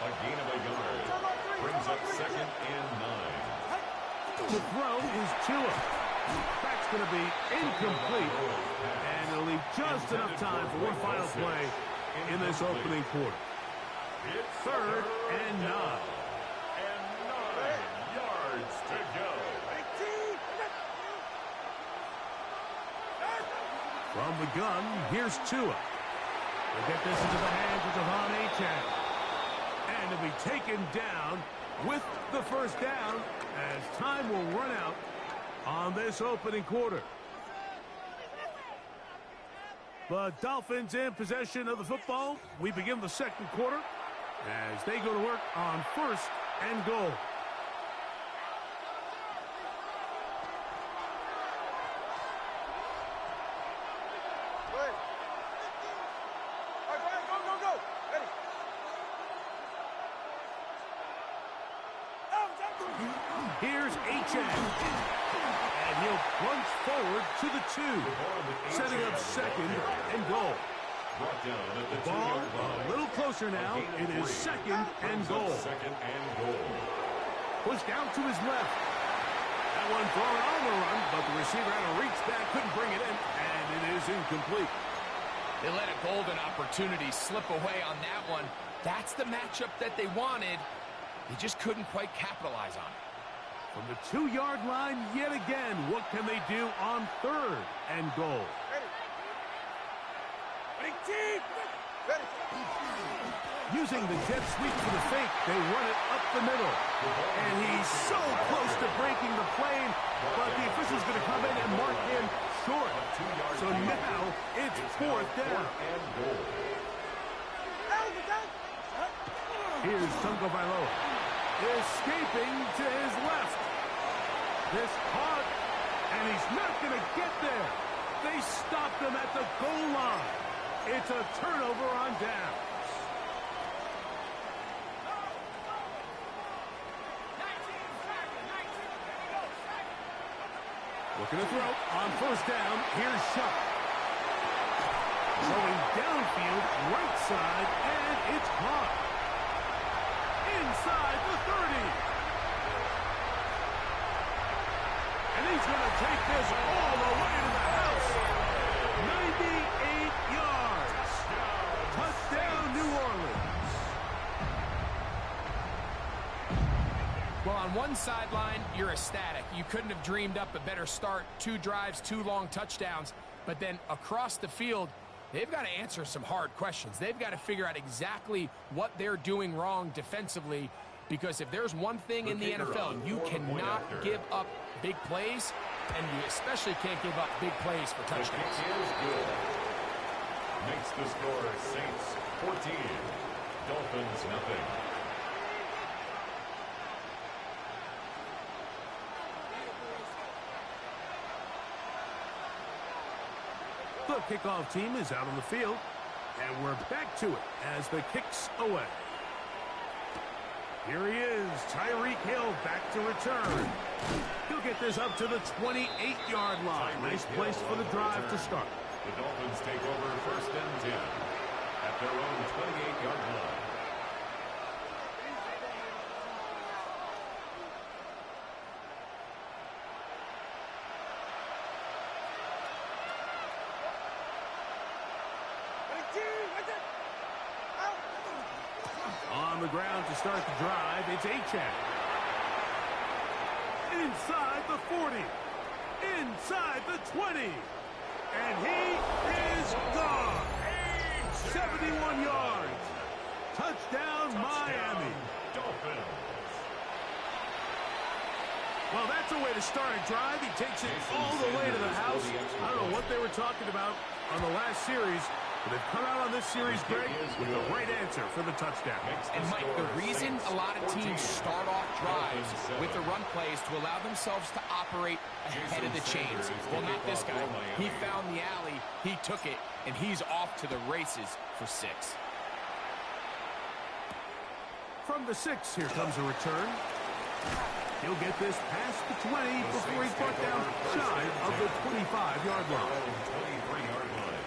A gain of a yard. Brings up 2nd and 9. The throw is Tua. That's going to be incomplete. And it'll leave just enough time for one final play in this opening quarter. It's 3rd and 9. And 9 yards to go. From the gun, here's Tua. They'll get this into the hands of Devon Achane. And it'll be taken down with the 1st down as time will run out on this opening quarter. The Dolphins in possession of the football. We begin the 2nd quarter as they go to work on 1st and goal. Here's Achane. And he'll plunge forward to the 2. Setting up 2nd and goal. The ball a little closer now. It is 2nd and goal. Pushed out to his left. That one thrown on the run, but the receiver had to reach back, couldn't bring it in, and it is incomplete. They let a golden opportunity slip away on that one. That's the matchup that they wanted. They just couldn't quite capitalize on it. From the 2-yard line yet again, what can they do on 3rd and goal? Using the jet sweep for the fake, they run it up the middle. And he's so close to breaking the plane, but the official's going to come in and mark him short. So now it's 4th down. Here's Tagovailoa. Escaping to his left. This caught, and he's not going to get there. They stopped him at the goal line. It's a turnover on downs. Looking to throw on 1st down. Here's Shuck. Throwing downfield, right side, and it's caught. Inside the 30. And he's going to take this all the way to the house. 98 yards. Touchdown, New Orleans. Well, on one sideline, you're ecstatic. You couldn't have dreamed up a better start. 2 drives, 2 long touchdowns. But then across the field, they've got to answer some hard questions. They've got to figure out exactly what they're doing wrong defensively, because if there's one thing in the NFL, you cannot give up big plays, and you especially can't give up big plays for touchdowns. Is good. Makes the score Saints 14, Dolphins nothing. The kickoff team is out on the field, and we're back to it as the kick's away. Here he is, Tyreek Hill back to return. He'll get this up to the 28-yard line. Nice place for the drive to start. The Dolphins take over 1st and 10 at their own 28-yard line. On the ground to start the drive, it's Achane. Inside the 40. Inside the 20. And he is gone. 71 yards. Touchdown, Miami. Dolphins. Well, that's a way to start a drive. He takes it all the way to the house. I don't know what they were talking about on the last series, but they've come out on this series, Greg, with the right answer for the touchdown. And, Mike, the reason a lot of teams start off drives with the run plays to allow themselves to operate ahead of the chains. Well, not this guy. He found the alley, he took it, and he's off to the races for 6. From the 6, here comes a return. He'll get this past the 20 before he's brought down shy of the 25-yard line. 23-yard line.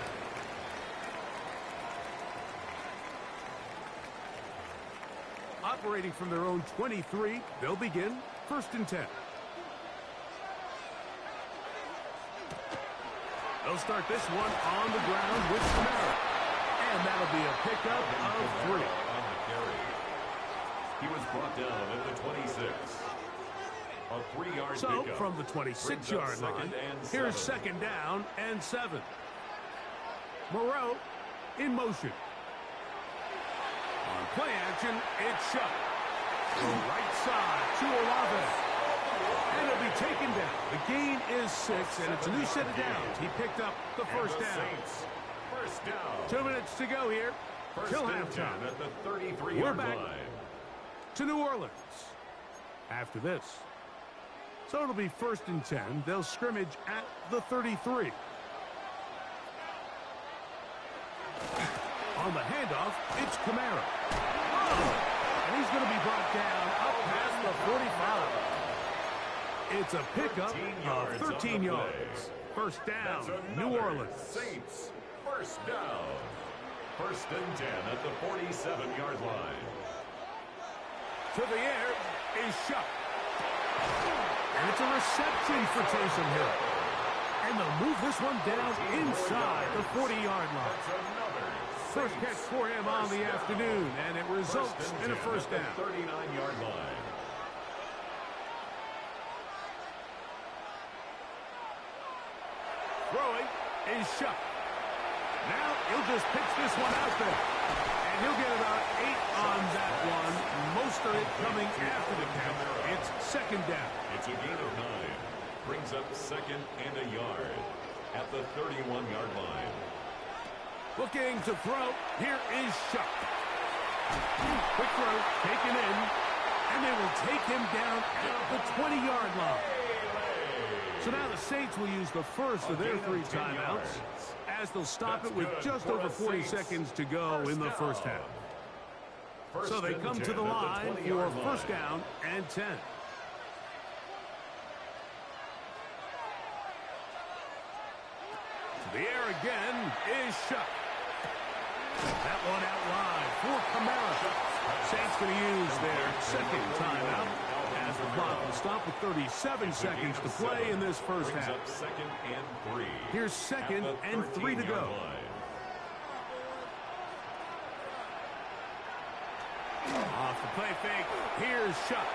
Operating from their own 23, they'll begin 1st and 10. They'll start this one on the ground with Kamara. And that'll be a pickup of 3. On the carry. He was brought down at the 26. A 3-yard So, pickup. from the 26-yard line, here's 2nd down and 7. Moreau in motion. On play action, it's shut. Right side to Olave. And it'll be taken down. The gain is 6, and it's a new set of downs. He picked up the first down. First down. 2 minutes to go here till halftime. At the 33-yard We're back line. to New Orleans after this. So it'll be 1st and 10. They'll scrimmage at the 33. On the handoff, it's Kamara. Oh, and he's going to be brought down up past the 45. It's a pickup of 13 yards. First down, New Orleans. Saints, first down. 1st and 10 at the 47-yard line. To the air is shot. And it's a reception for Taysom Hill. And they'll move this one down inside the 40-yard line. First catch for him on the afternoon, and it results in a first down. 39-yard line. Throwing is shut. Now he'll just pitch this one out there. And he'll get about 8 on that one. Most of it coming after the catch. It's 2nd down. It's a gain of 9. Brings up 2nd and a yard at the 31-yard line. Looking to throw. Here is Shuck. Quick throw, taken in. And they will take him down at the 20-yard line. So now the Saints will use the first of their 3 timeouts as they'll stop it with just over 40 seconds to go in the first half. So they come to the line for first down and 10. To the air again is Shuck. That one out wide for Kamara. Saints going to use their 2nd timeout As the clock will stop with 37 seconds to play in this first half. Second and 3. Here's second and 3 to go. Off the play fake. Here's Shuck.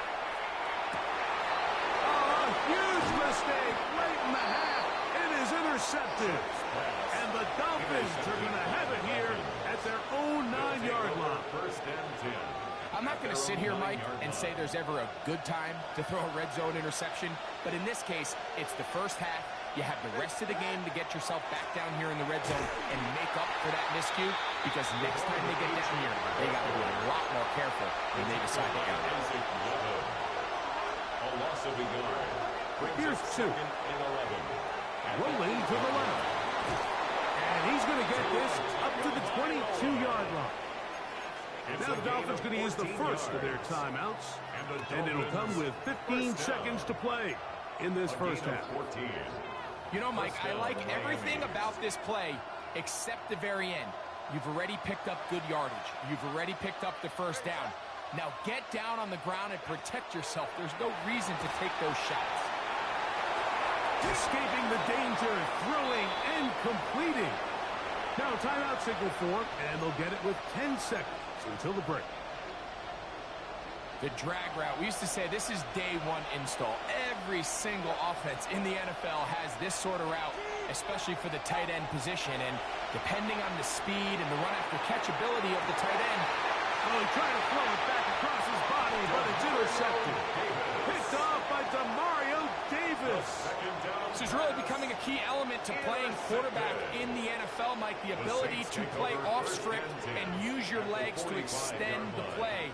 Oh, a huge mistake late in the half. It is intercepted. And the Dolphins are going to have it here at their own 9-yard line. First and 10. I'm not going to sit here, Mike, and say there's ever a good time to throw a red zone interception, but in this case, it's the first half. You have the rest of the game to get yourself back down here in the red zone and make up for that miscue, because next time they get down here, they got to be a lot more careful when they decide to go. A loss of a yard. Here's 2. Rolling to the left. And he's going to get this up to the 22-yard line. Now the Dolphins going to use the first of their timeouts, and it'll come with 15 seconds to play in this first half. You know, Mike, I like everything about this play except the very end. You've already picked up good yardage. You've already picked up the first down. Now get down on the ground and protect yourself. There's no reason to take those shots. Escaping the danger, throwing, and completing. Now timeout signal for, and they'll get it with 10 seconds until the break. The drag route. We used to say this is day one install. Every single offense in the NFL has this sort of route, especially for the tight end position. And depending on the speed and the run-after-catch ability of the tight end. Oh, he tried to throw it back across his body, but it's intercepted. Picked off by Demario Davis. This is really becoming a key element to playing quarterback in the NFL, Mike. The ability to play off script and use your legs to extend the play.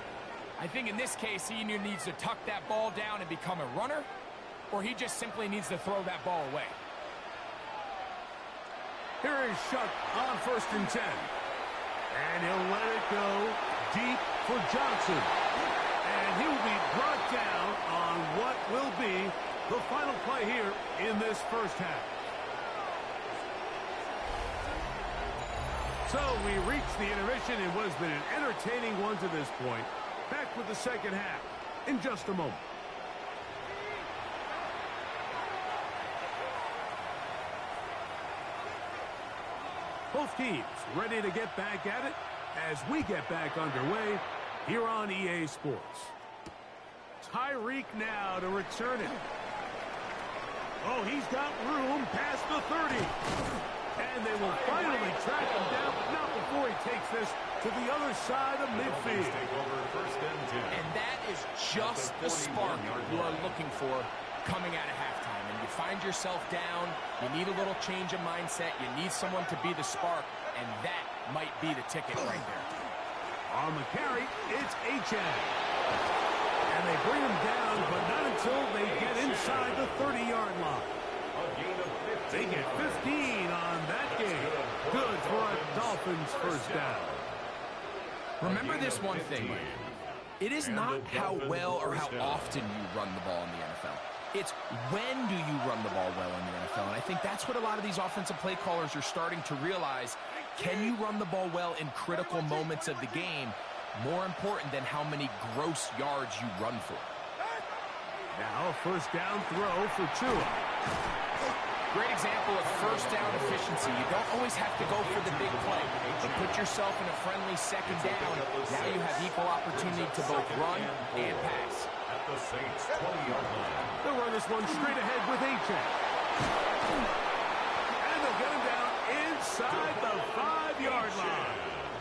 I think in this case, he either needs to tuck that ball down and become a runner, or he just simply needs to throw that ball away. Here is Shuck on 1st and 10. And he'll let it go deep for Johnson. And he will be brought down on what will be the final play here in this first half. So we reached the intermission in what has been an entertaining one to this point. Back with the second half in just a moment. Both teams ready to get back at it as we get back underway here on EA Sports. Tyreek now to return it. Oh, he's got room past the 30. And they will finally track him down, but not before he takes this to the other side of midfield. And that is just the spark you are looking for coming out of halftime. And you find yourself down, you need a little change of mindset, you need someone to be the spark, and that might be the ticket right there. On the carry, it's H.M. And they bring him down, but not until they get inside the 30-yard line. They get 15 on that game. Good for a Dolphins first down. Remember this one thing, Mike. It is not how well or how often you run the ball in the NFL. It's when do you run the ball well in the NFL. And I think that's what a lot of these offensive play callers are starting to realize. Can you run the ball well in critical moments of the game? More important than how many gross yards you run for. Now a first down throw for Tua. Great example of first down efficiency. You don't always have to go for the big play, but put yourself in a friendly second down. Now you have equal opportunity to both run and pass. At the Saints 20-yard line. They'll run this one straight ahead with H.M. And they'll get him down inside the 5-yard line.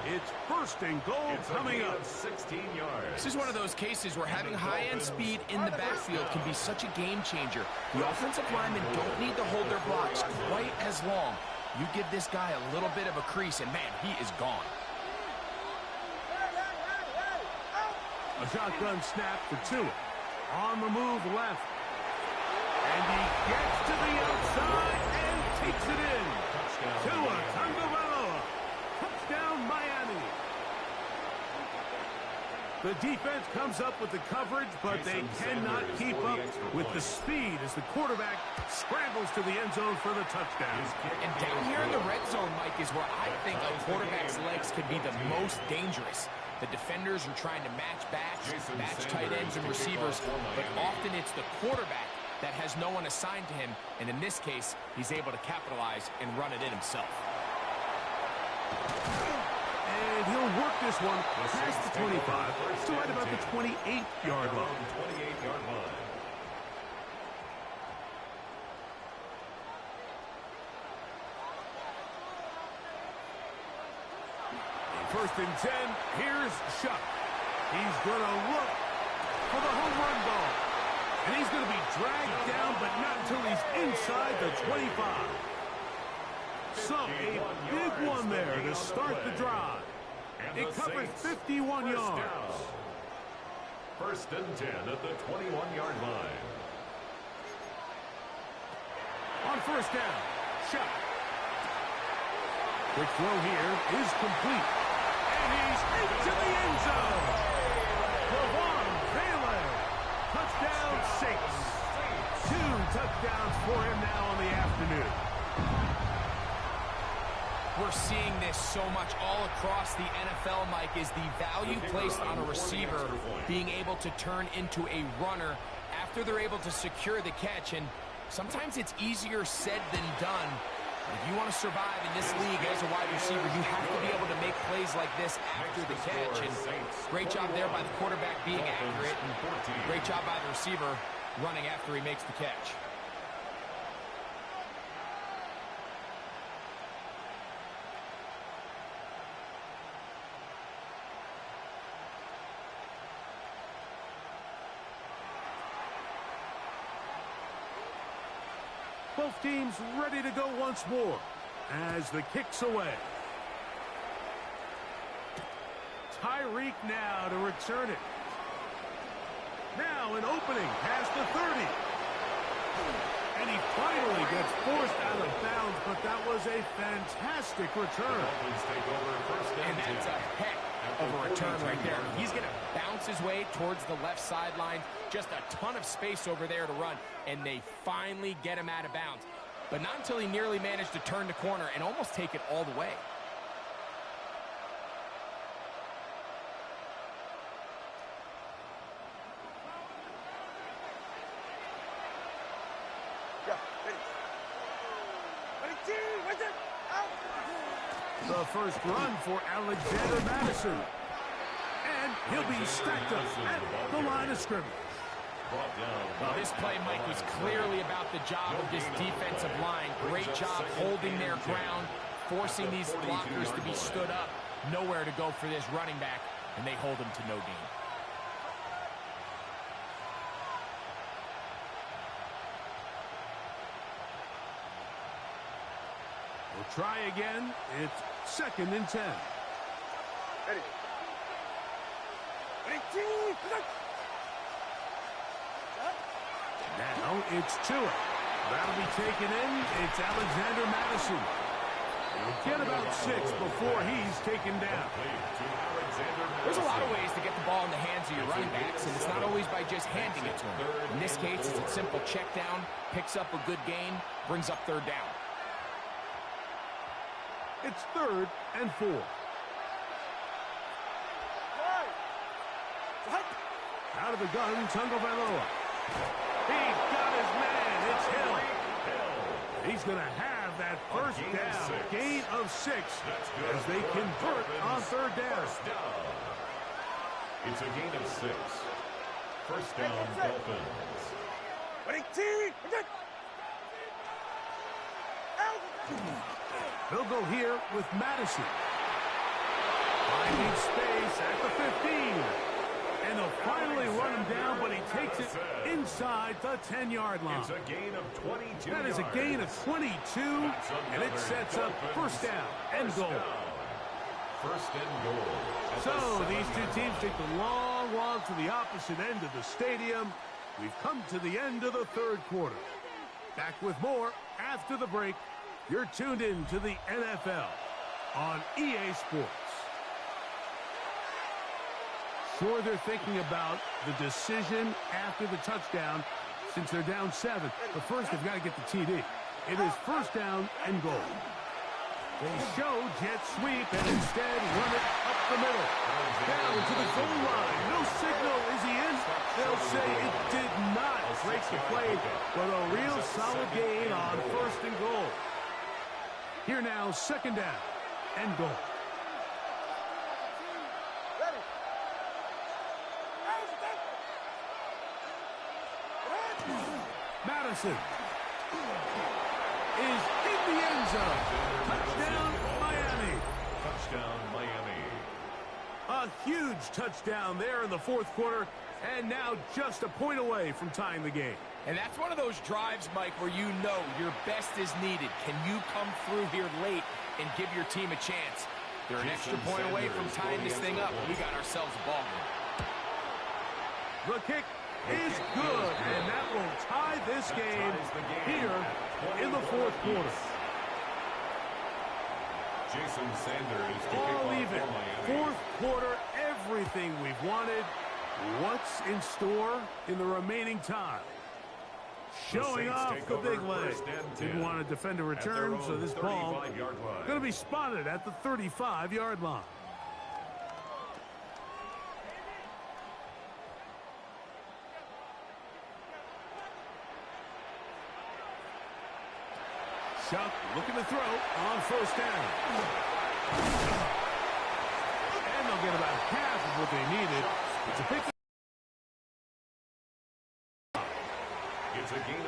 It's first and goal coming up. 16 yards. This is one of those cases where having high-end speed in the backfield can be such a game changer. The offensive linemen don't need to hold their blocks quite as long. You give this guy a little bit of a crease, and man, he is gone. A shotgun snap for Tua. On the move left. And he gets to the outside and takes it in. Tua Tagovailoa. Touchdown, Miami. The defense comes up with the coverage, but they cannot keep up with the speed as the quarterback scrambles to the end zone for the touchdown. And down here in the red zone, Mike, is where I think a quarterback's legs could be the most dangerous. The defenders are trying to match backs, match tight ends and receivers, but often it's the quarterback that has no one assigned to him, and in this case, he's able to capitalize and run it in himself. And he'll work this one past the 25 to right about the 28-yard line. 28-yard line. First and 10, here's Shuck. He's going to look for the home run ball. And he's going to be dragged down, but not until he's inside the 25. So a big one there to start the drive. It covers 51 yards. First and 10 at the 21-yard line. On first down, Shuck. Quick throw here is complete. And he's into the end zone. Lawan Bailey. Touchdown 6. 2 touchdowns for him now on the afternoon. We're seeing this so much all across the NFL, Mike, is the value placed on a receiver being able to turn into a runner after they're able to secure the catch. And sometimes it's easier said than done. If you want to survive in this league as a wide receiver, you have to be able to make plays like this after the catch. And great job there by the quarterback being accurate, and great job by the receiver running after he makes the catch. Both teams ready to go once more as the kick's away. Tyreek now to return it. Now an opening past the 30. And he finally gets forced out of bounds, but that was a fantastic return. And that's a heck of a return right there. He's going to bounce his way towards the left sideline. Just a ton of space over there to run, and they finally get him out of bounds. But not until he nearly managed to turn the corner and almost take it all the way. The first run for Alexander Madison. And he'll be stacked up at the line of scrimmage. Well, this play, Mike, was clearly about the job of this defensive line. Great job holding their ground, forcing these blockers to be stood up. Nowhere to go for this running back, and they hold him to no gain. We'll try again. It's second and 10. Ready. Now it's Tua. That'll be taken in. It's Alexander Madison. He'll get about 6 before he's taken down. There's a lot of ways to get the ball in the hands of your running backs, and it's not always by just handing it to them. In this case, it's a simple check down, picks up a good gain, brings up third down. It's 3rd and 4. Out of the gun, Tagovailoa. He's got his man. It's Hill. He's going to have that first down. Gain of 6 as they convert on third down. It's a gain of 6. First down, Dolphins. They'll go here with Madison. Finding space at the 15. And they'll finally run him down, but he takes it inside the 10-yard line. It's a gain of 22 That is a gain of 22, and it sets up first down and goal. First and goal. So these two teams take the long walk to the opposite end of the stadium. We've come to the end of the third quarter. Back with more after the break. You're tuned in to the NFL on EA Sports. Sure, they're thinking about the decision after the touchdown since they're down 7. But first, they've got to get the TD. It is first down and goal. They show jet sweep and instead run it up the middle. Down to the goal line. No signal. Is he in? They'll say it did not break the play, but a real solid gain on 1st and goal. Here now, 2nd down and goal. Madison is in the end zone. Touchdown, Miami. Touchdown, Miami. A huge touchdown there in the 4th quarter, and now just a point away from tying the game. And that's one of those drives, Mike, where you know your best is needed. Can you come through here late and give your team a chance? They're an extra point away from tying this thing up. We got ourselves a ball game. The kick is good, and that will tie this game here in the 4th quarter. Jason Sanders to kick All off even. for Miami. 4th quarter, everything we've wanted. What's in store in the remaining time? Showing off the big leg. Didn't want to defend a return, so this ball going to be spotted at the 35-yard line. Chuck looking to throw on 1st down. And they'll get about half of what they needed. It's a pick.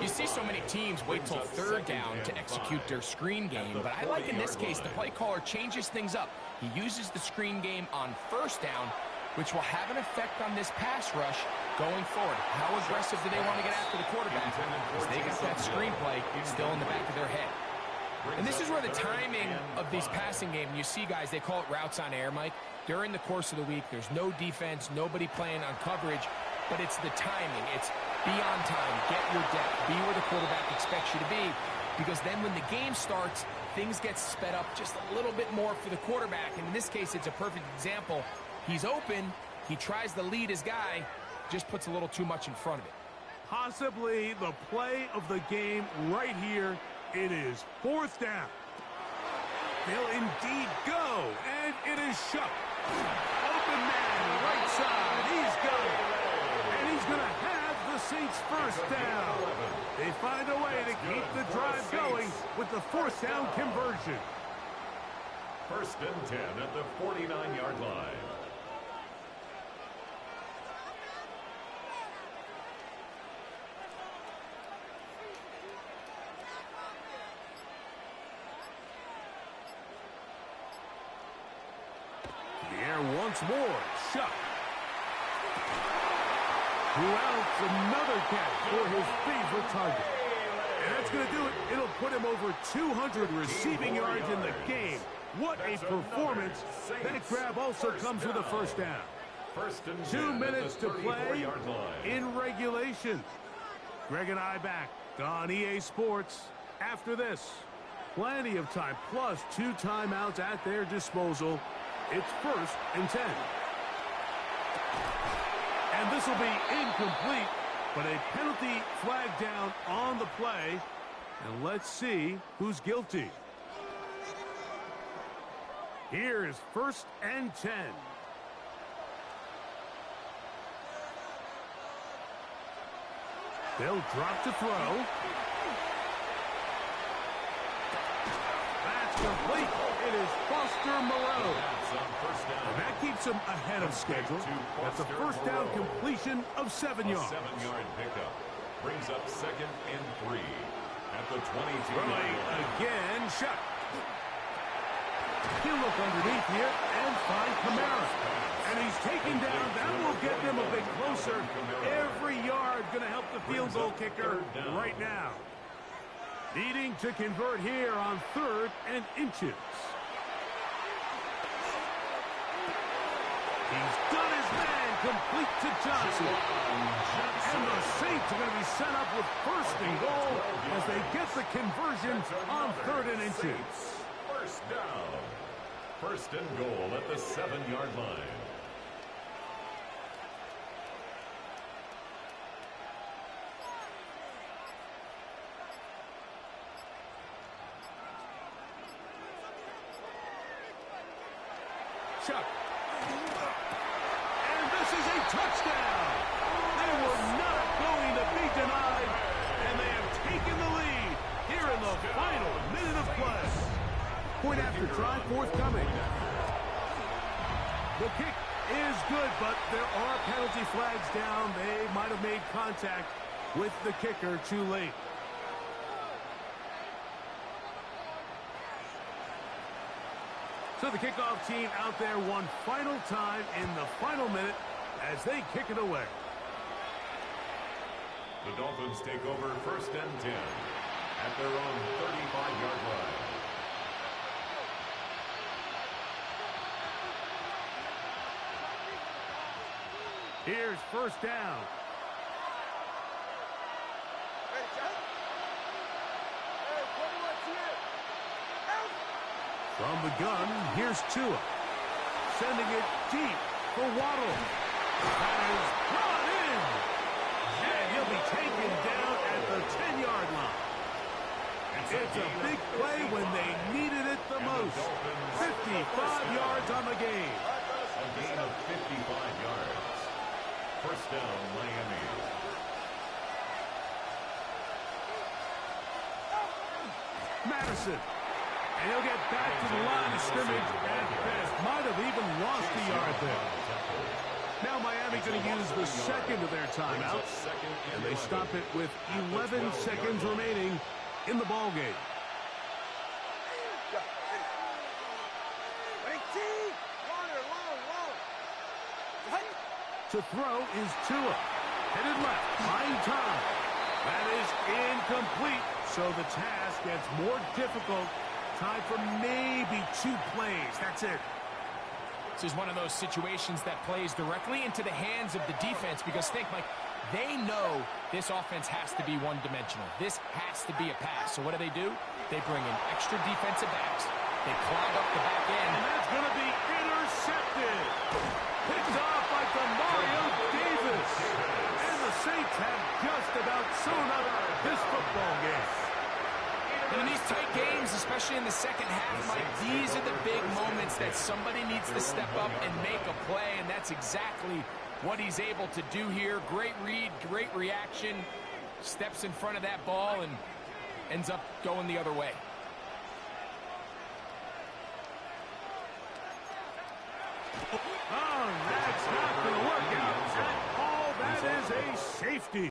You see so many teams wait till 3rd down to execute their screen game, but I like in this case the play caller changes things up. He uses the screen game on 1st down, which will have an effect on this pass rush going forward. How aggressive do they want to get after the quarterback? Because they got that screenplay still in the back of their head. And this is where the timing of these passing game, you see guys, they call it routes on air, Mike. During the course of the week, there's no defense, nobody playing on coverage, but it's the timing. It's be on time, get your depth, be where the quarterback expects you to be, because then when the game starts, things get sped up just a little bit more for the quarterback. And in this case, it's a perfect example. He's open, he tries to lead his guy, just puts a little too much in front of it. Possibly the play of the game right here. It is 4th down. They'll indeed go, and it is shut. Open man, right side, he's got it. And he's going to have the Saints 1st down. They find a way to keep the drive going with the 4th down conversion. 1st and 10 at the 49-yard line. Once more, Shuck. Throughout another catch for his favorite target. And that's going to do it. It'll put him over 200 receiving yards in the game. What a performance. That grab also comes with a 1st down. 2 minutes to play in regulation. Greg and I back on EA Sports after this. Plenty of time, plus 2 timeouts at their disposal. It's 1st and 10. And this will be incomplete, but a penalty flag down on the play. And let's see who's guilty. Here is 1st and 10. They'll drop to throw. That's complete. It is Foster Moreau. And that keeps him ahead of schedule. That's a 1st down completion of 7 yards. 7-yard pickup brings up 2nd and 3 at the 22. Throwing again, Shuck. He'll look underneath here and find Kamara. And he's taken down. That will get them a bit closer. Every yard going to help the field goal kicker right now. Needing to convert here on 3rd and inches. He's done his man, complete to Johnson. And the Saints are going to be set up with 1st and goal as they get the conversion on 3rd and inches. 1st down. 1st and goal at the 7-yard line. Chuck And this is a touchdown. They were not going to be denied, and they have taken the lead here in the final minute of play. Point after try forthcoming. The kick is good, but there are penalty flags down. They might have made contact with the kicker too late. So the kickoff team out there one final time in the final minute as they kick it away. The Dolphins take over 1st and 10 at their own 35-yard line. Here's 1st down. From the gun, here's Tua. Sending it deep for Waddle. That is brought in. And he'll be taken down at the 10-yard line. It's a big play when they needed it the most. 55 yards on the game. A gain of 55 yards. 1st down, Miami. Madison. And he'll get back to the line of scrimmage at best. Might have even lost a yard there. Now Miami going to use the second of their timeouts. And they stop it with 11 seconds remaining in the ballgame. To throw is Tua. Headed left, buying time. That is incomplete. So the task gets more difficult. Time for maybe 2 plays. That's it. This is one of those situations that plays directly into the hands of the defense because think, Mike, they know this offense has to be one-dimensional. This has to be a pass. So what do? They bring in extra defensive backs. They clog up the back end. And that's going to be intercepted. Picked off by Demario Davis. And the Saints have just about sewn up this football game. And in these tight games, especially in the second half, Mike, these are the big moments that somebody needs to step up and make a play, and that's exactly what he's able to do here. Great read, great reaction, steps in front of that ball and ends up going the other way. Oh, that's not going to work out at all. That is a safety.